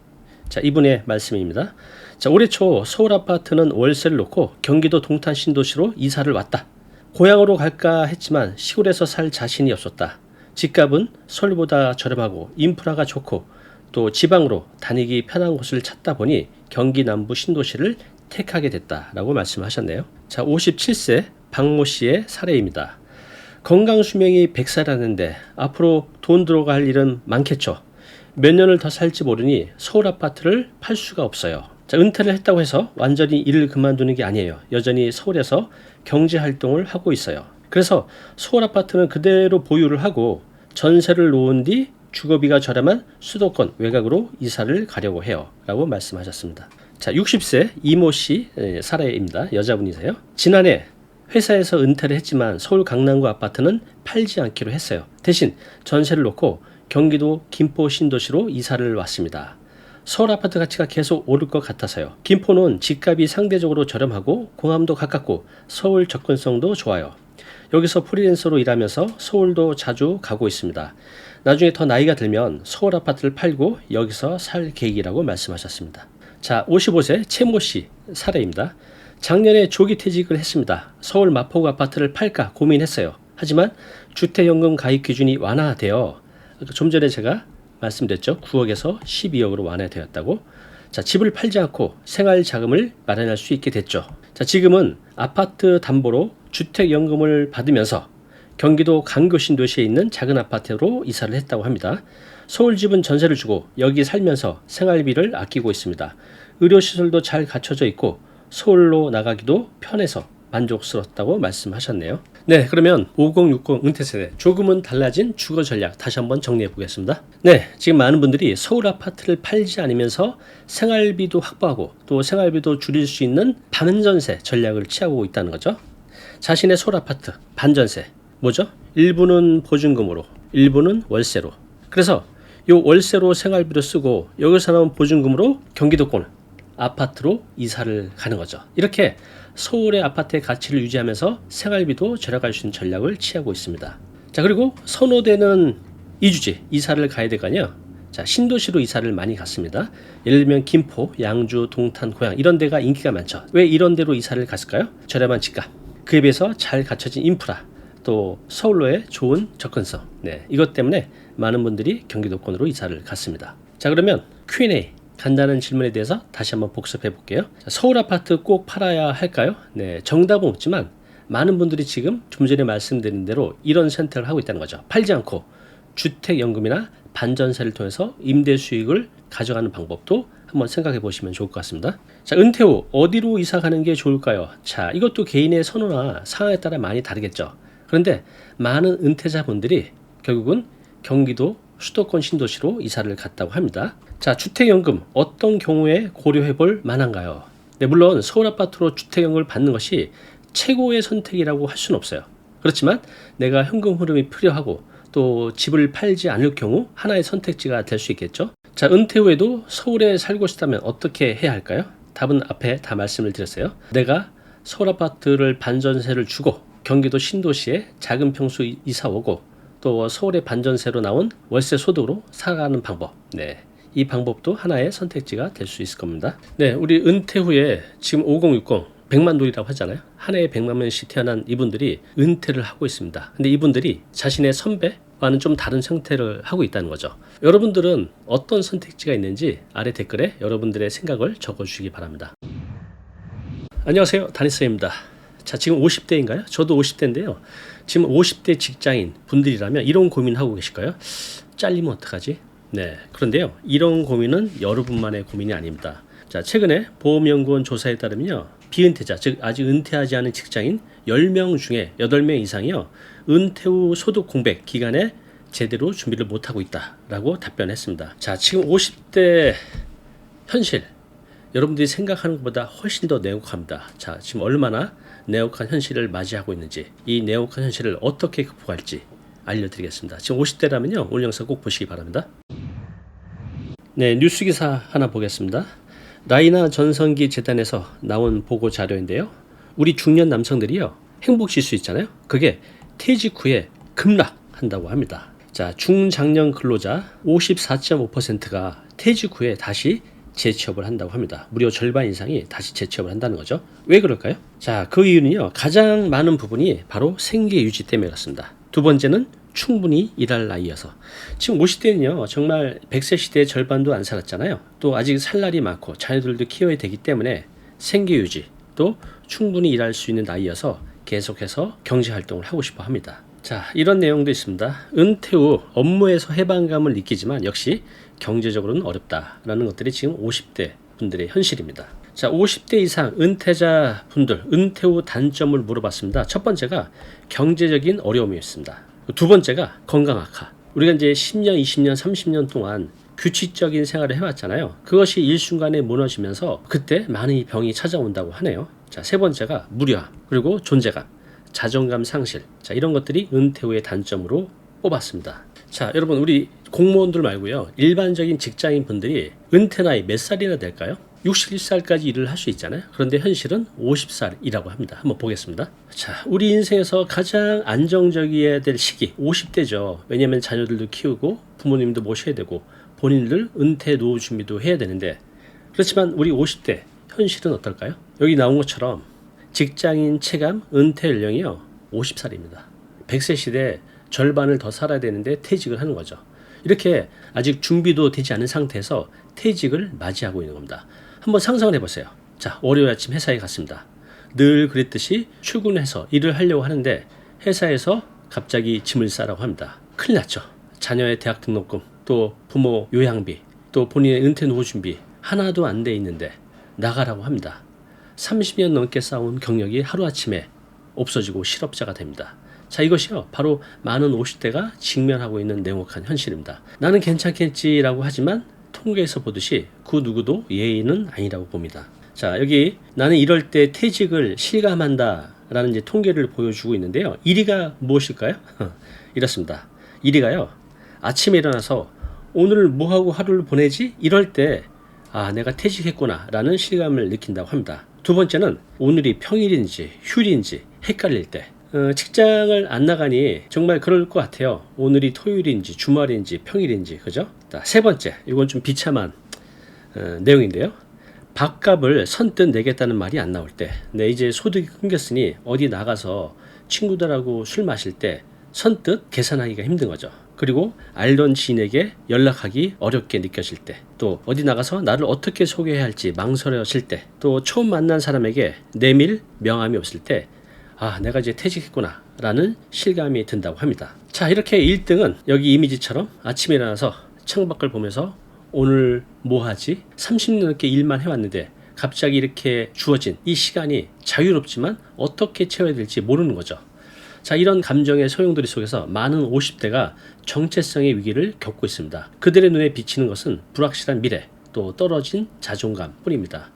자, 이분의 말씀입니다. 자, 올해 초 서울 아파트는 월세를 놓고 경기도 동탄 신도시로 이사를 왔다. 고향으로 갈까 했지만 시골에서 살 자신이 없었다. 집값은 서울보다 저렴하고 인프라가 좋고 또 지방으로 다니기 편한 곳을 찾다 보니 경기 남부 신도시를 택하게 됐다라고 말씀하셨네요. 자, 57세 박모 씨의 사례입니다. 건강 수명이 100살이라는데 앞으로 돈 들어갈 일은 많겠죠. 몇 년을 더 살지 모르니 서울 아파트를 팔 수가 없어요. 자, 은퇴를 했다고 해서 완전히 일을 그만두는 게 아니에요. 여전히 서울에서 경제 활동을 하고 있어요. 그래서 서울 아파트는 그대로 보유를 하고 전세를 놓은 뒤 주거비가 저렴한 수도권 외곽으로 이사를 가려고 해요. 라고 말씀하셨습니다. 자, 60세 이모 씨 사례입니다. 여자분이세요. 지난해 회사에서 은퇴를 했지만 서울 강남구 아파트는 팔지 않기로 했어요. 대신 전세를 놓고 경기도 김포 신도시로 이사를 왔습니다. 서울 아파트 가치가 계속 오를 것 같아서요. 김포는 집값이 상대적으로 저렴하고 공항도 가깝고 서울 접근성도 좋아요. 여기서 프리랜서로 일하면서 서울도 자주 가고 있습니다. 나중에 더 나이가 들면 서울 아파트를 팔고 여기서 살 계획이라고 말씀하셨습니다. 자, 55세 최모 씨 사례입니다. 작년에 조기 퇴직을 했습니다. 서울 마포구 아파트를 팔까 고민했어요. 하지만 주택연금 가입 기준이 완화되어 좀 전에 제가 말씀드렸죠. 9억에서 12억으로 완화되었다고. 자, 집을 팔지 않고 생활 자금을 마련할 수 있게 됐죠. 자, 지금은 아파트 담보로 주택연금을 받으면서 경기도 강교 신도시에 있는 작은 아파트로 이사를 했다고 합니다. 서울 집은 전세를 주고 여기 살면서 생활비를 아끼고 있습니다. 의료시설도 잘 갖춰져 있고 서울로 나가기도 편해서 만족스럽다고 말씀하셨네요. 네, 그러면 5060 은퇴세대 조금은 달라진 주거 전략 다시 한번 정리해 보겠습니다. 네, 지금 많은 분들이 서울 아파트를 팔지 않으면서 생활비도 확보하고 또 생활비도 줄일 수 있는 반전세 전략을 취하고 있다는 거죠. 자신의 서울 아파트 반전세 뭐죠? 일부는 보증금으로 일부는 월세로. 그래서 이 월세로 생활비로 쓰고 여기서 나온 보증금으로 경기도권 아파트로 이사를 가는 거죠. 이렇게 서울의 아파트의 가치를 유지하면서 생활비도 절약할 수 있는 전략을 취하고 있습니다. 자, 그리고 선호되는 이주지, 이사를 가야 될 거 아니에요. 자, 신도시로 이사를 많이 갔습니다. 예를 들면 김포, 양주, 동탄, 고양 이런 데가 인기가 많죠. 왜 이런 데로 이사를 갔을까요? 저렴한 집값, 그에 비해서 잘 갖춰진 인프라, 또 서울로의 좋은 접근성. 네, 이것 때문에 많은 분들이 경기도권으로 이사를 갔습니다. 자, 그러면 Q&A 간단한 질문에 대해서 다시 한번 복습해 볼게요. 자, 서울 아파트 꼭 팔아야 할까요? 네, 정답은 없지만 많은 분들이 지금 좀 전에 말씀드린 대로 이런 선택을 하고 있다는 거죠. 팔지 않고 주택연금이나 반전세를 통해서 임대 수익을 가져가는 방법도 한번 생각해 보시면 좋을 것 같습니다. 자, 은퇴 후 어디로 이사 가는 게 좋을까요? 자, 이것도 개인의 선호나 상황에 따라 많이 다르겠죠. 그런데 많은 은퇴자분들이 결국은 경기도 수도권 신도시로 이사를 갔다고 합니다. 자, 주택연금 어떤 경우에 고려해 볼 만한가요? 네, 물론 서울 아파트로 주택연금을 받는 것이 최고의 선택이라고 할 수는 없어요. 그렇지만 내가 현금 흐름이 필요하고 또 집을 팔지 않을 경우 하나의 선택지가 될 수 있겠죠. 자, 은퇴 후에도 서울에 살고 싶다면 어떻게 해야 할까요? 답은 앞에 다 말씀을 드렸어요. 내가 서울 아파트를 반전세를 주고 경기도 신도시에 작은 평수 이사 오고 또 서울의 반전세로 나온 월세 소득으로 살아가는 방법. 네, 이 방법도 하나의 선택지가 될 수 있을 겁니다. 네, 우리 은퇴 후에 지금 5060 100만 돌이라고 하잖아요. 한 해에 100만 명씩 태어난 이분들이 은퇴를 하고 있습니다. 근데 이분들이 자신의 선배와는 좀 다른 형태를 하고 있다는 거죠. 여러분들은 어떤 선택지가 있는지 아래 댓글에 여러분들의 생각을 적어주시기 바랍니다. 안녕하세요, 다니쌤입니다. 자, 지금 50대인가요? 저도 50대인데요. 지금 50대 직장인 분들이라면 이런 고민하고 계실까요? 잘리면 어떡하지? 네, 그런데요, 이런 고민은 여러분만의 고민이 아닙니다. 자, 최근에 보험연구원 조사에 따르면요, 비은퇴자, 즉 아직 은퇴하지 않은 직장인 10명 중에 8명 이상이요, 은퇴 후 소득 공백 기간에 제대로 준비를 못하고 있다라고 답변했습니다. 자, 지금 50대 현실, 여러분들이 생각하는 것보다 훨씬 더 냉혹합니다. 자, 지금 얼마나 냉혹한 현실을 맞이하고 있는지, 이 냉혹한 현실을 어떻게 극복할지 알려드리겠습니다. 지금 50대라면요, 오늘 영상 꼭 보시기 바랍니다. 네, 뉴스 기사 하나 보겠습니다. 라이나 전성기 재단에서 나온 보고 자료인데요. 우리 중년 남성들이요, 행복지수 있잖아요. 그게 퇴직 후에 급락한다고 합니다. 자, 중장년 근로자 54.5%가 퇴직 후에 다시 재취업을 한다고 합니다. 무려 절반 이상이 다시 재취업을 한다는 거죠. 왜 그럴까요? 자, 그 이유는요, 가장 많은 부분이 바로 생계 유지 때문에 그렇습니다. 두 번째는 충분히 일할 나이여서. 지금 50대는요, 정말 100세 시대의 절반도 안 살았잖아요. 또 아직 살 날이 많고 자녀들도 키워야 되기 때문에 생계 유지, 또 충분히 일할 수 있는 나이여서 계속해서 경제활동을 하고 싶어 합니다. 자, 이런 내용도 있습니다. 은퇴 후 업무에서 해방감을 느끼지만 역시 경제적으로는 어렵다라는 것들이 지금 50대 분들의 현실입니다. 자, 50대 이상 은퇴자 분들 은퇴 후 단점을 물어봤습니다. 첫 번째가 경제적인 어려움이었습니다. 두 번째가 건강 악화. 우리가 이제 10년, 20년, 30년 동안 규칙적인 생활을 해왔잖아요. 그것이 일순간에 무너지면서 그때 많은 병이 찾아온다고 하네요. 자, 세 번째가 무료함, 그리고 존재감, 자존감 상실. 자, 이런 것들이 은퇴 후의 단점으로 뽑았습니다. 자, 여러분, 우리 공무원들 말고요, 일반적인 직장인 분들이 은퇴 나이 몇 살이나 될까요? 61살까지 일을 할 수 있잖아요. 그런데 현실은 50살이라고 합니다. 한번 보겠습니다. 자, 우리 인생에서 가장 안정적이어야 될 시기 50대죠. 왜냐하면 자녀들도 키우고 부모님도 모셔야 되고 본인들 은퇴 노후 준비도 해야 되는데, 그렇지만 우리 50대 현실은 어떨까요? 여기 나온 것처럼 직장인 체감 은퇴 연령이요, 50살입니다. 100세 시대 절반을 더 살아야 되는데 퇴직을 하는 거죠. 이렇게 아직 준비도 되지 않은 상태에서 퇴직을 맞이하고 있는 겁니다. 한번 상상을 해보세요. 자, 월요일 아침 회사에 갔습니다. 늘 그랬듯이 출근해서 일을 하려고 하는데 회사에서 갑자기 짐을 싸라고 합니다. 큰일 났죠. 자녀의 대학 등록금, 또 부모 요양비, 또 본인의 은퇴 노후 준비 하나도 안 돼 있는데 나가라고 합니다. 30년 넘게 쌓은 경력이 하루아침에 없어지고 실업자가 됩니다. 자, 이것이요, 바로 많은 50대가 직면하고 있는 냉혹한 현실입니다. 나는 괜찮겠지라고 하지만 통계에서 보듯이 그 누구도 예의는 아니라고 봅니다. 자, 여기 나는 이럴 때 퇴직을 실감한다 라는 이제 통계를 보여주고 있는데요. 1위가 무엇일까요? 이렇습니다. 1위가요, 아침에 일어나서 오늘 뭐하고 하루를 보내지? 이럴 때 내가 퇴직했구나 라는 실감을 느낀다고 합니다. 두 번째는 오늘이 평일인지 휴일인지 헷갈릴 때, 직장을 안 나가니 정말 그럴 것 같아요. 오늘이 토요일인지 주말인지 평일인지, 그죠? 세 번째, 이건 좀 비참한 내용인데요. 밥값을 선뜻 내겠다는 말이 안 나올 때, 이제 소득이 끊겼으니 어디 나가서 친구들하고 술 마실 때 선뜻 계산하기가 힘든 거죠. 그리고 알던 지인에게 연락하기 어렵게 느껴질 때, 또 어디 나가서 나를 어떻게 소개해야 할지 망설여질 때, 또 처음 만난 사람에게 내밀 명함이 없을 때, 내가 이제 퇴직했구나 라는 실감이 든다고 합니다. 자, 이렇게 1등은 여기 이미지처럼 아침에 일어나서 창밖을 보면서 오늘 뭐 하지? 30년 넘게 일만 해왔는데 갑자기 이렇게 주어진 이 시간이 자유롭지만 어떻게 채워야 될지 모르는 거죠. 자, 이런 감정의 소용돌이 속에서 많은 50대가 정체성의 위기를 겪고 있습니다. 그들의 눈에 비치는 것은 불확실한 미래, 또 떨어진 자존감 뿐입니다.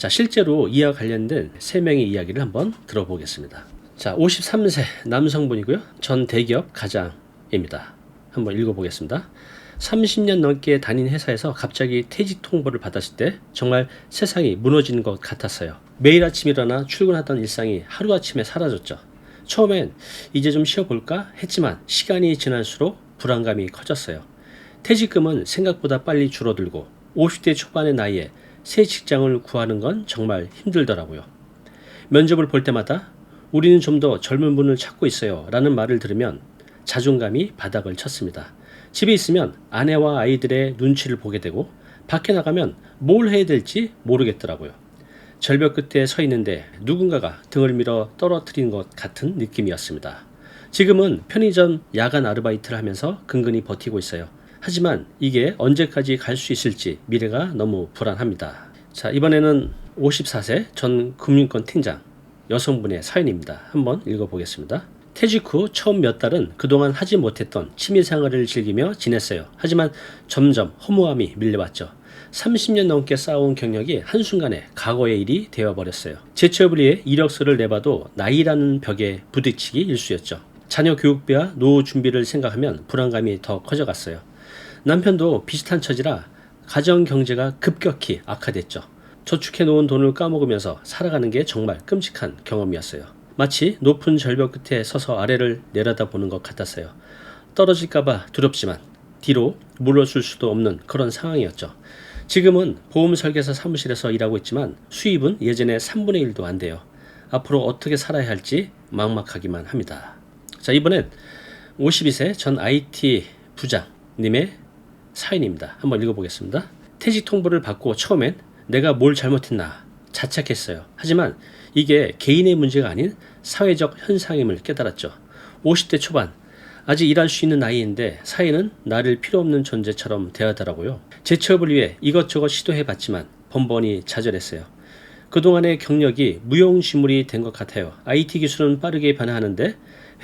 자, 실제로 이와 관련된 3명의 이야기를 한번 들어보겠습니다. 자, 53세 남성분이고요. 전 대기업 가장입니다. 한번 읽어보겠습니다. 30년 넘게 다닌 회사에서 갑자기 퇴직 통보를 받았을 때 정말 세상이 무너지는 것 같았어요. 매일 아침 일어나 출근하던 일상이 하루아침에 사라졌죠. 처음엔 이제 좀 쉬어볼까 했지만 시간이 지날수록 불안감이 커졌어요. 퇴직금은 생각보다 빨리 줄어들고 50대 초반의 나이에 새 직장을 구하는 건 정말 힘들더라고요. 면접을 볼 때마다 우리는 좀 더 젊은 분을 찾고 있어요 라는 말을 들으면 자존감이 바닥을 쳤습니다. 집에 있으면 아내와 아이들의 눈치를 보게 되고 밖에 나가면 뭘 해야 될지 모르겠더라고요. 절벽 끝에 서 있는데 누군가가 등을 밀어 떨어뜨린 것 같은 느낌이었습니다. 지금은 편의점 야간 아르바이트를 하면서 근근히 버티고 있어요. 하지만 이게 언제까지 갈 수 있을지 미래가 너무 불안합니다. 자, 이번에는 54세 전 금융권 팀장 여성분의 사연입니다. 한번 읽어보겠습니다. 퇴직 후 처음 몇 달은 그동안 하지 못했던 취미생활을 즐기며 지냈어요. 하지만 점점 허무함이 밀려왔죠. 30년 넘게 쌓아온 경력이 한순간에 과거의 일이 되어버렸어요. 재취업을 위해 이력서를 내봐도 나이라는 벽에 부딪히기 일쑤였죠. 자녀 교육비와 노후 준비를 생각하면 불안감이 더 커져갔어요. 남편도 비슷한 처지라 가정 경제가 급격히 악화됐죠. 저축해놓은 돈을 까먹으면서 살아가는 게 정말 끔찍한 경험이었어요. 마치 높은 절벽 끝에 서서 아래를 내려다보는 것 같았어요. 떨어질까봐 두렵지만 뒤로 물러설 수도 없는 그런 상황이었죠. 지금은 보험 설계사 사무실에서 일하고 있지만 수입은 예전의 3분의 1도 안 돼요. 앞으로 어떻게 살아야 할지 막막하기만 합니다. 자, 이번엔 52세 전 IT 부장님의 사연입니다. 한번 읽어보겠습니다. 퇴직 통보를 받고 처음엔 내가 뭘 잘못했나 자책했어요. 하지만 이게 개인의 문제가 아닌 사회적 현상임을 깨달았죠. 50대 초반, 아직 일할 수 있는 나이인데 사회는 나를 필요 없는 존재처럼 대하더라고요. 재취업을 위해 이것저것 시도해봤지만 번번이 좌절했어요. 그동안의 경력이 무용지물이 된 것 같아요. IT 기술은 빠르게 변화하는데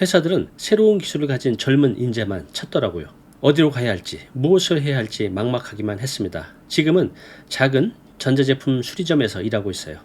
회사들은 새로운 기술을 가진 젊은 인재만 찾더라고요. 어디로 가야 할지, 무엇을 해야 할지 막막하기만 했습니다. 지금은 작은 전자제품 수리점에서 일하고 있어요.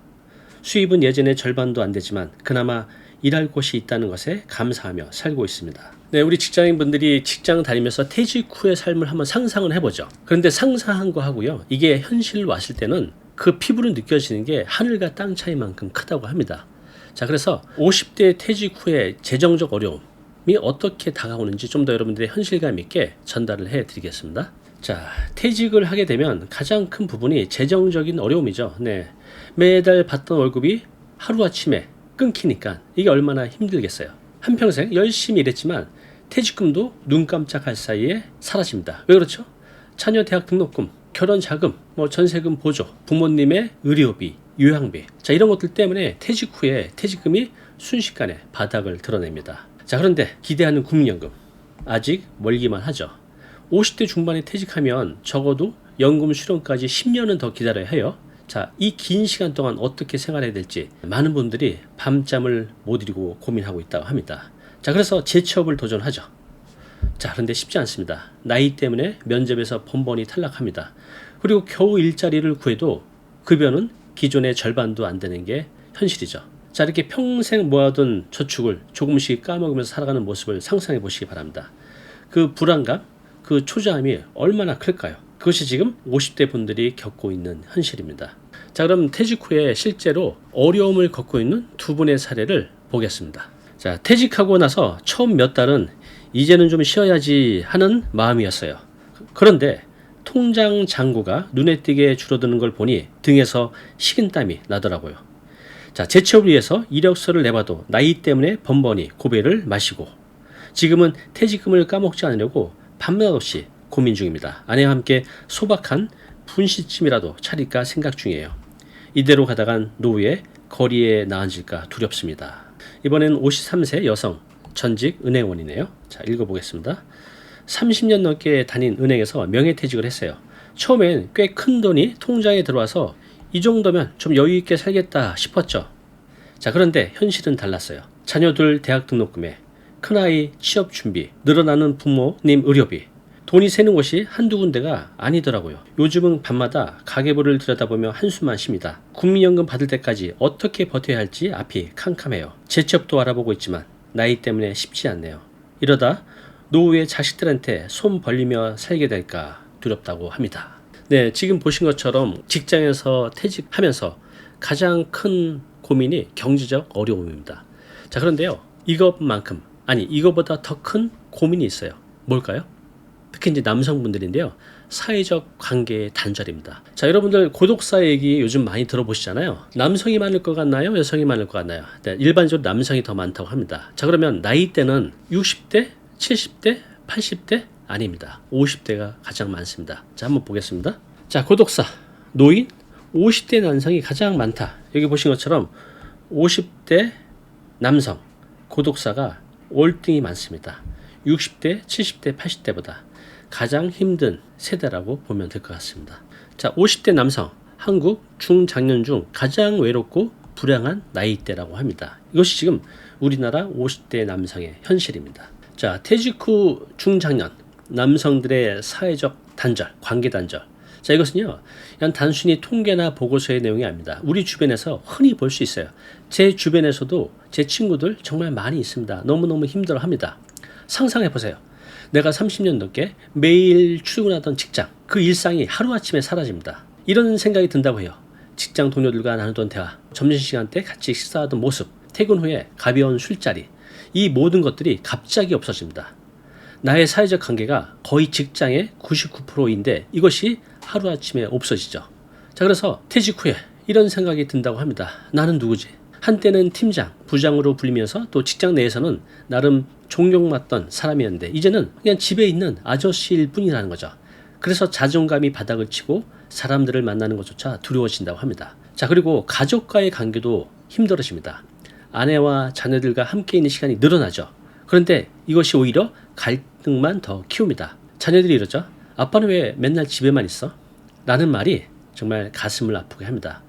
수입은 예전의 절반도 안 되지만 그나마 일할 곳이 있다는 것에 감사하며 살고 있습니다. 네, 우리 직장인분들이 직장 다니면서 퇴직 후의 삶을 한번 상상을 해보죠. 그런데 상상한 거 하고요, 이게 현실로 왔을 때는 그 피부로 느껴지는 게 하늘과 땅 차이만큼 크다고 합니다. 자, 그래서 50대 퇴직 후의 재정적 어려움이 어떻게 다가오는지 좀 더 여러분들의 현실감 있게 전달을 해드리겠습니다. 자, 퇴직을 하게 되면 가장 큰 부분이 재정적인 어려움이죠. 네, 매달 받던 월급이 하루아침에 끊기니까 이게 얼마나 힘들겠어요. 한평생 열심히 일했지만 퇴직금도 눈 깜짝할 사이에 사라집니다. 왜 그렇죠? 자녀 대학 등록금, 결혼 자금, 전세금 보조, 부모님의 의료비, 요양비, 자, 이런 것들 때문에 퇴직 후에 퇴직금이 순식간에 바닥을 드러냅니다. 자, 그런데 기대하는 국민연금 아직 멀기만 하죠. 50대 중반에 퇴직하면 적어도 연금 수령까지 10년은 더 기다려야 해요. 자, 이 긴 시간 동안 어떻게 생활해야 될지 많은 분들이 밤잠을 못 이루고 고민하고 있다고 합니다. 자, 그래서 재취업을 도전하죠. 자, 그런데 쉽지 않습니다. 나이 때문에 면접에서 번번이 탈락합니다. 그리고 겨우 일자리를 구해도 급여는 기존의 절반도 안 되는 게 현실이죠. 자, 이렇게 평생 모아둔 저축을 조금씩 까먹으면서 살아가는 모습을 상상해 보시기 바랍니다. 그 불안감, 그 초조함이 얼마나 클까요? 그것이 지금 50대 분들이 겪고 있는 현실입니다. 자, 그럼 퇴직 후에 실제로 어려움을 겪고 있는 두 분의 사례를 보겠습니다. 자, 퇴직하고 나서 처음 몇 달은 이제는 좀 쉬어야지 하는 마음이었어요. 그런데 통장 잔고가 눈에 띄게 줄어드는 걸 보니 등에서 식은땀이 나더라고요. 자, 재취업을 위해서 이력서를 내봐도 나이 때문에 번번이 고배를 마시고 지금은 퇴직금을 까먹지 않으려고 밤낮 없이 고민 중입니다. 아내와 함께 소박한 분식집이라도 차릴까 생각 중이에요. 이대로 가다간 노후에 거리에 나앉을까 두렵습니다. 이번엔 53세 여성 전직 은행원이네요. 자, 읽어보겠습니다. 30년 넘게 다닌 은행에서 명예퇴직을 했어요. 처음엔 꽤 큰 돈이 통장에 들어와서 이 정도면 좀 여유 있게 살겠다 싶었죠. 자, 그런데 현실은 달랐어요. 자녀들 대학 등록금에 큰아이 취업 준비, 늘어나는 부모님 의료비, 돈이 새는 곳이 한두 군데가 아니더라고요. 요즘은 밤마다 가계부를 들여다보며 한숨만 쉽니다. 국민연금 받을 때까지 어떻게 버텨야 할지 앞이 캄캄해요. 재취업도 알아보고 있지만 나이 때문에 쉽지 않네요. 이러다 노후에 자식들한테 손 벌리며 살게 될까 두렵다고 합니다. 네, 지금 보신 것처럼 직장에서 퇴직하면서 가장 큰 고민이 경제적 어려움입니다. 자, 그런데요, 이것보다 더 큰 고민이 있어요. 뭘까요? 특히 이제 남성분들인데요. 사회적 관계의 단절입니다. 자, 여러분들 고독사 얘기 요즘 많이 들어보시잖아요. 남성이 많을 것 같나요? 여성이 많을 것 같나요? 네, 일반적으로 남성이 더 많다고 합니다. 자, 그러면 나이대는 60대, 70대, 80대? 아닙니다. 50대가 가장 많습니다. 자, 한번 보겠습니다. 자, 고독사, 노인, 50대 남성이 가장 많다. 여기 보신 것처럼 50대 남성, 고독사가 월등히 많습니다. 60대, 70대, 80대보다 가장 힘든 세대라고 보면 될 것 같습니다. 자, 50대 남성, 한국 중장년 중 가장 외롭고 불행한 나이대라고 합니다. 이것이 지금 우리나라 50대 남성의 현실입니다. 자, 퇴직 후 중장년 남성들의 사회적 단절, 관계 단절. 자, 이것은요, 그냥 단순히 통계나 보고서의 내용이 아닙니다. 우리 주변에서 흔히 볼 수 있어요. 제 주변에서도 제 친구들 정말 많이 있습니다. 너무너무 힘들어합니다. 상상해보세요. 내가 30년 넘게 매일 출근하던 직장, 그 일상이 하루아침에 사라집니다. 이런 생각이 든다고 해요. 직장 동료들과 나누던 대화, 점심시간 때 같이 식사하던 모습, 퇴근 후에 가벼운 술자리, 이 모든 것들이 갑자기 없어집니다. 나의 사회적 관계가 거의 직장의 99%인데 이것이 하루아침에 없어지죠. 자, 그래서 퇴직 후에 이런 생각이 든다고 합니다. 나는 누구지? 한때는 팀장, 부장으로 불리면서 또 직장 내에서는 나름 존경받던 사람이었는데 이제는 그냥 집에 있는 아저씨일 뿐이라는 거죠. 그래서 자존감이 바닥을 치고 사람들을 만나는 것조차 두려워진다고 합니다. 자, 그리고 가족과의 관계도 힘들어집니다. 아내와 자녀들과 함께 있는 시간이 늘어나죠. 그런데 이것이 오히려 갈등만 더 키웁니다. 자녀들이 이러죠. 아빠는 왜 맨날 집에만 있어? 라는 말이 정말 가슴을 아프게 합니다.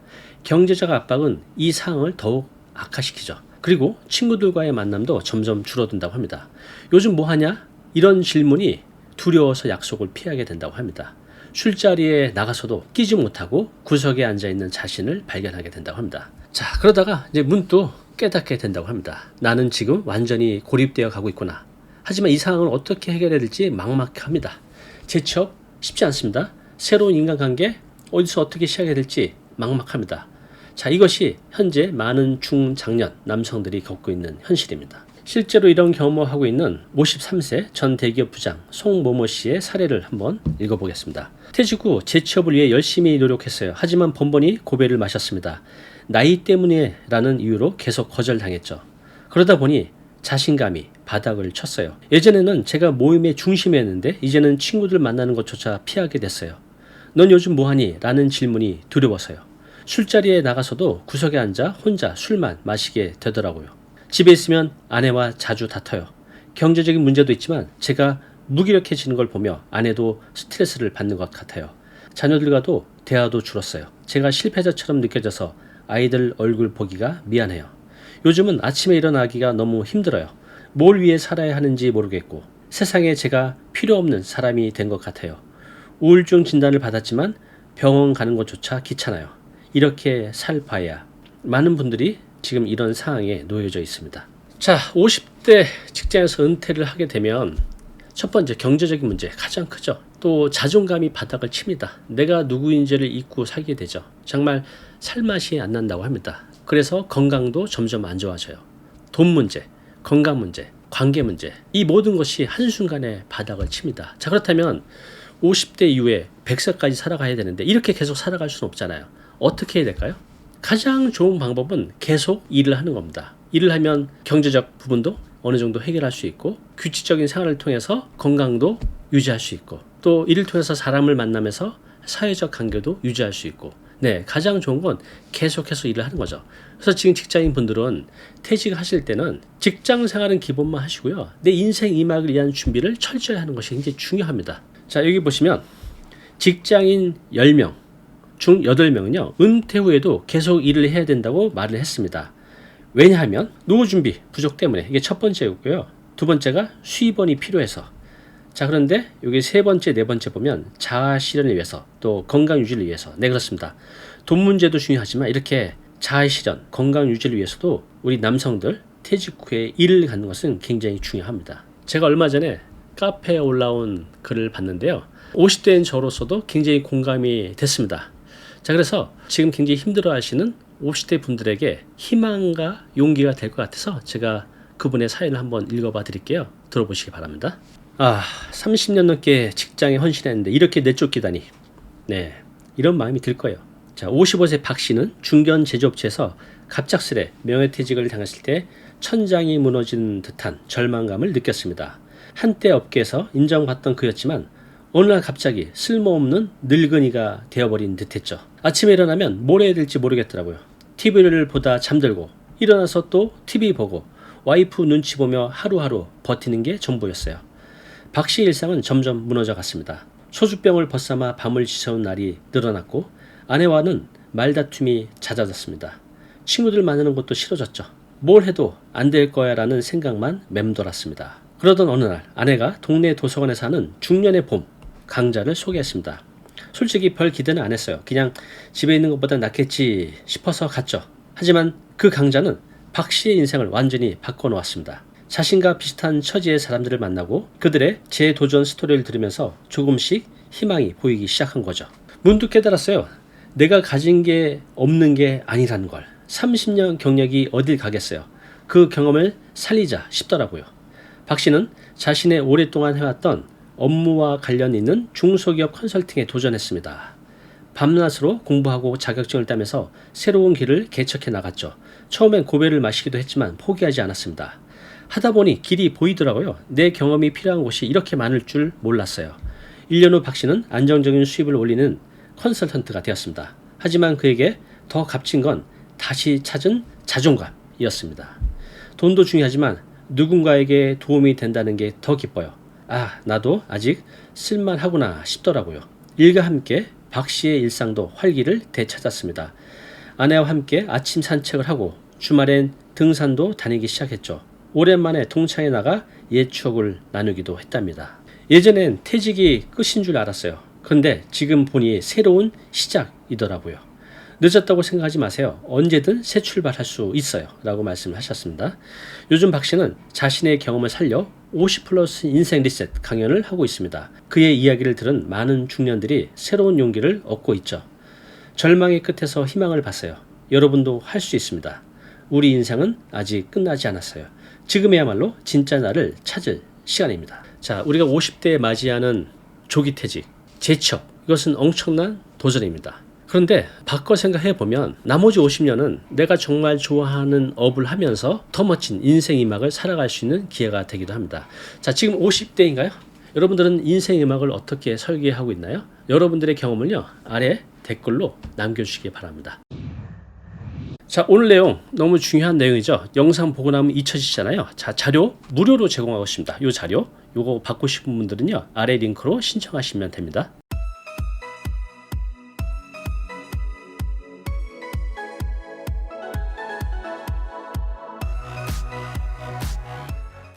경제적 압박은 이 상황을 더욱 악화시키죠. 그리고 친구들과의 만남도 점점 줄어든다고 합니다. 요즘 뭐 하냐? 이런 질문이 두려워서 약속을 피하게 된다고 합니다. 술자리에 나가서도 끼지 못하고 구석에 앉아있는 자신을 발견하게 된다고 합니다. 자, 그러다가 이제 문득 깨닫게 된다고 합니다. 나는 지금 완전히 고립되어 가고 있구나. 하지만 이 상황을 어떻게 해결해야 될지 막막합니다. 재취업 쉽지 않습니다. 새로운 인간관계 어디서 어떻게 시작해야 될지 막막합니다. 자, 이것이 현재 많은 중장년 남성들이 겪고 있는 현실입니다. 실제로 이런 경험을 하고 있는 53세 전 대기업 부장 송모모 씨의 사례를 한번 읽어보겠습니다. 퇴직 후 재취업을 위해 열심히 노력했어요. 하지만 번번이 고배를 마셨습니다. 나이 때문에 라는 이유로 계속 거절당했죠. 그러다 보니 자신감이 바닥을 쳤어요. 예전에는 제가 모임의 중심이었는데 이제는 친구들 만나는 것조차 피하게 됐어요. 넌 요즘 뭐하니? 라는 질문이 두려워서요. 술자리에 나가서도 구석에 앉아 혼자 술만 마시게 되더라고요. 집에 있으면 아내와 자주 다퉈요. 경제적인 문제도 있지만 제가 무기력해지는 걸 보며 아내도 스트레스를 받는 것 같아요. 자녀들과도 대화도 줄었어요. 제가 실패자처럼 느껴져서 아이들 얼굴 보기가 미안해요. 요즘은 아침에 일어나기가 너무 힘들어요. 뭘 위해 살아야 하는지 모르겠고 세상에 제가 필요 없는 사람이 된 것 같아요. 우울증 진단을 받았지만 병원 가는 것조차 귀찮아요. 이렇게 살 바야. 많은 분들이 지금 이런 상황에 놓여져 있습니다. 자, 50대 직장에서 은퇴를 하게 되면 첫 번째 경제적인 문제 가장 크죠. 또 자존감이 바닥을 칩니다. 내가 누구인지를 잊고 살게 되죠. 정말 살맛이 안 난다고 합니다. 그래서 건강도 점점 안 좋아져요. 돈 문제, 건강 문제, 관계 문제, 이 모든 것이 한순간에 바닥을 칩니다. 자, 그렇다면 50대 이후에 100세까지 살아가야 되는데 이렇게 계속 살아갈 수는 없잖아요. 어떻게 해야 될까요? 가장 좋은 방법은 계속 일을 하는 겁니다. 일을 하면 경제적 부분도 어느 정도 해결할 수 있고 규칙적인 생활을 통해서 건강도 유지할 수 있고 또 이를 통해서 사람을 만나면서 사회적 관계도 유지할 수 있고 네, 가장 좋은 건 계속해서 일을 하는 거죠. 그래서 지금 직장인 분들은 퇴직하실 때는 직장 생활은 기본만 하시고요. 내 인생 2막을 위한 준비를 철저히 하는 것이 굉장히 중요합니다. 자, 여기 보시면 직장인 10명 중 8명은요. 은퇴 후에도 계속 일을 해야 된다고 말을 했습니다. 왜냐하면 노후 준비 부족 때문에 이게 첫 번째였고요. 두 번째가 수입원이 필요해서 자, 그런데 여기 세 번째, 네 번째 보면 자아 실현을 위해서 또 건강 유지를 위해서. 네, 그렇습니다. 돈 문제도 중요하지만 이렇게 자아 실현, 건강 유지를 위해서도 우리 남성들 퇴직 후에 일을 갖는 것은 굉장히 중요합니다. 제가 얼마 전에 카페에 올라온 글을 봤는데요. 50대인 저로서도 굉장히 공감이 됐습니다. 자, 그래서 지금 굉장히 힘들어 하시는 50대 분들에게 희망과 용기가 될 것 같아서 제가 그분의 사연을 한번 읽어봐 드릴게요. 들어보시기 바랍니다. 30년 넘게 직장에 헌신했는데 이렇게 내쫓기다니. 네, 이런 마음이 들 거예요. 자, 55세 박 씨는 중견 제조업체에서 갑작스레 명예퇴직을 당했을 때 천장이 무너진 듯한 절망감을 느꼈습니다. 한때 업계에서 인정받던 그였지만 어느 날 갑자기 쓸모없는 늙은이가 되어버린 듯했죠. 아침에 일어나면 뭘 해야 될지 모르겠더라고요. TV를 보다 잠들고 일어나서 또 TV 보고 와이프 눈치 보며 하루하루 버티는 게 전부였어요. 박 씨의 일상은 점점 무너져 갔습니다. 소주병을 벗삼아 밤을 지새운 날이 늘어났고 아내와는 말다툼이 잦아졌습니다. 친구들 만나는 것도 싫어졌죠. 뭘 해도 안 될 거야 라는 생각만 맴돌았습니다. 그러던 어느 날 아내가 동네 도서관에 사는 중년의 봄 강자를 소개했습니다. 솔직히 별 기대는 안 했어요. 그냥 집에 있는 것보다 낫겠지 싶어서 갔죠. 하지만 그 강자는 박 씨의 인생을 완전히 바꿔놓았습니다. 자신과 비슷한 처지의 사람들을 만나고 그들의 재도전 스토리를 들으면서 조금씩 희망이 보이기 시작한 거죠. 문득 깨달았어요. 내가 가진 게 없는 게 아니라는 걸. 30년 경력이 어딜 가겠어요. 그 경험을 살리자 싶더라고요. 박 씨는 자신의 오랫동안 해왔던 업무와 관련 있는 중소기업 컨설팅에 도전했습니다. 밤낮으로 공부하고 자격증을 따면서 새로운 길을 개척해 나갔죠. 처음엔 고배를 마시기도 했지만 포기하지 않았습니다. 하다 보니 길이 보이더라고요. 내 경험이 필요한 곳이 이렇게 많을 줄 몰랐어요. 1년 후 박 씨는 안정적인 수입을 올리는 컨설턴트가 되었습니다. 하지만 그에게 더 값진 건 다시 찾은 자존감이었습니다. 돈도 중요하지만 누군가에게 도움이 된다는 게 더 기뻐요. 나도 아직 쓸만하구나 싶더라고요. 일과 함께 박 씨의 일상도 활기를 되찾았습니다. 아내와 함께 아침 산책을 하고 주말엔 등산도 다니기 시작했죠. 오랜만에 동창회 나가 옛 추억을 나누기도 했답니다. 예전엔 퇴직이 끝인 줄 알았어요. 그런데 지금 보니 새로운 시작이더라고요. 늦었다고 생각하지 마세요. 언제든 새 출발할 수 있어요. 라고 말씀을 하셨습니다. 요즘 박 씨는 자신의 경험을 살려 50 플러스 인생 리셋 강연을 하고 있습니다. 그의 이야기를 들은 많은 중년들이 새로운 용기를 얻고 있죠. 절망의 끝에서 희망을 봤어요. 여러분도 할 수 있습니다. 우리 인생은 아직 끝나지 않았어요. 지금이야말로 진짜 나를 찾을 시간입니다. 자, 우리가 50대에 맞이하는 조기 퇴직, 재취업, 이것은 엄청난 도전입니다. 그런데 바꿔 생각해 보면 나머지 50년은 내가 정말 좋아하는 업을 하면서 더 멋진 인생 음악을 살아갈 수 있는 기회가 되기도 합니다. 자, 지금 50대인가요? 여러분들은 인생 음악을 어떻게 설계하고 있나요? 여러분들의 경험을요, 아래 댓글로 남겨주시기 바랍니다. 자, 오늘 내용 너무 중요한 내용이죠. 영상 보고 나면 잊혀지잖아요. 자, 자료 무료로 제공하고 있습니다. 이 자료, 요거 받고 싶은 분들은요, 아래 링크로 신청하시면 됩니다.